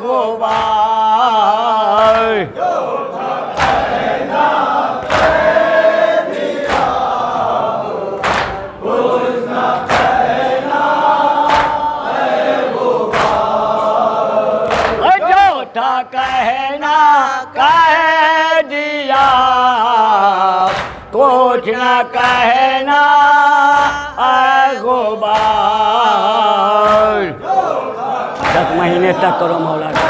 गुबार। कुछ न न कहना ऐ गुबार। 10 महीने तक करो मौला का।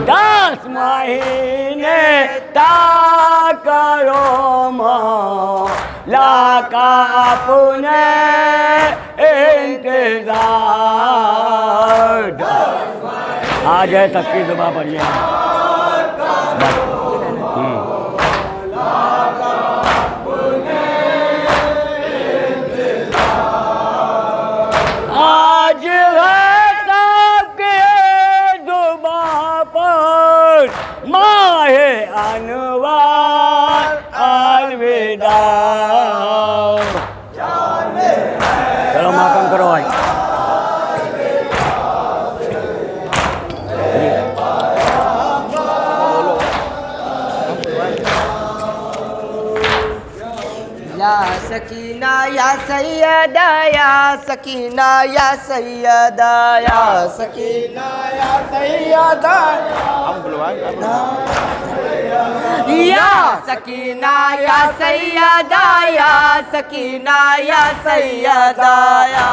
10 महीने तक करो मौला का अपने इंतजार। आ जाए सबकी दुआ पढ़िए। आज है सबके दुआ पर माहे अनवार अलविदा। चलो मातम करो भाई। या सकीना या सैयदा या सकीना या सैयदा या सकीना या सैयदा। या सकीना या सैयदा या सकीना या सैयदा या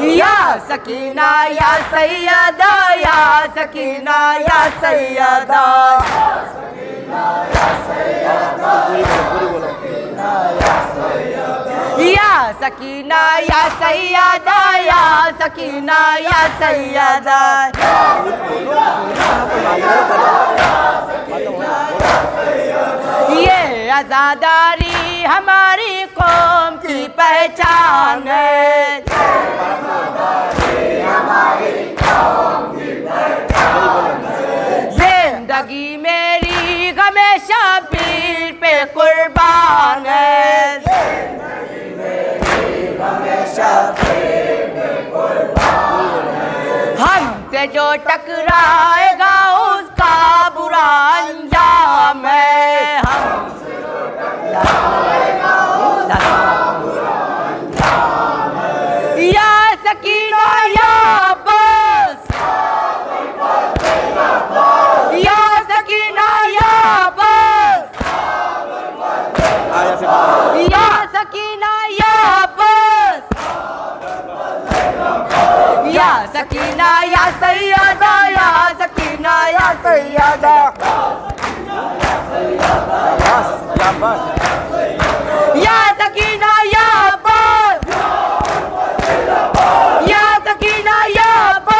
या सकीना या सैयदा या सकीना या सैयदा। या सकीना या सैयदा या सकीना या सैयदा। ये आज़ादारी हमारी कौम की पहचान है। जिंदगी मेरी हमेशा पीर पे कुर्बान है। हमसे जो टकराएगा उसका बुरा अंजाम है। या सकीना या बस या सकीना या बस या सकीना या बस या सकीना या सैयदा या सकीना या सैयदा। या सकीना या बस या सकीना या बस।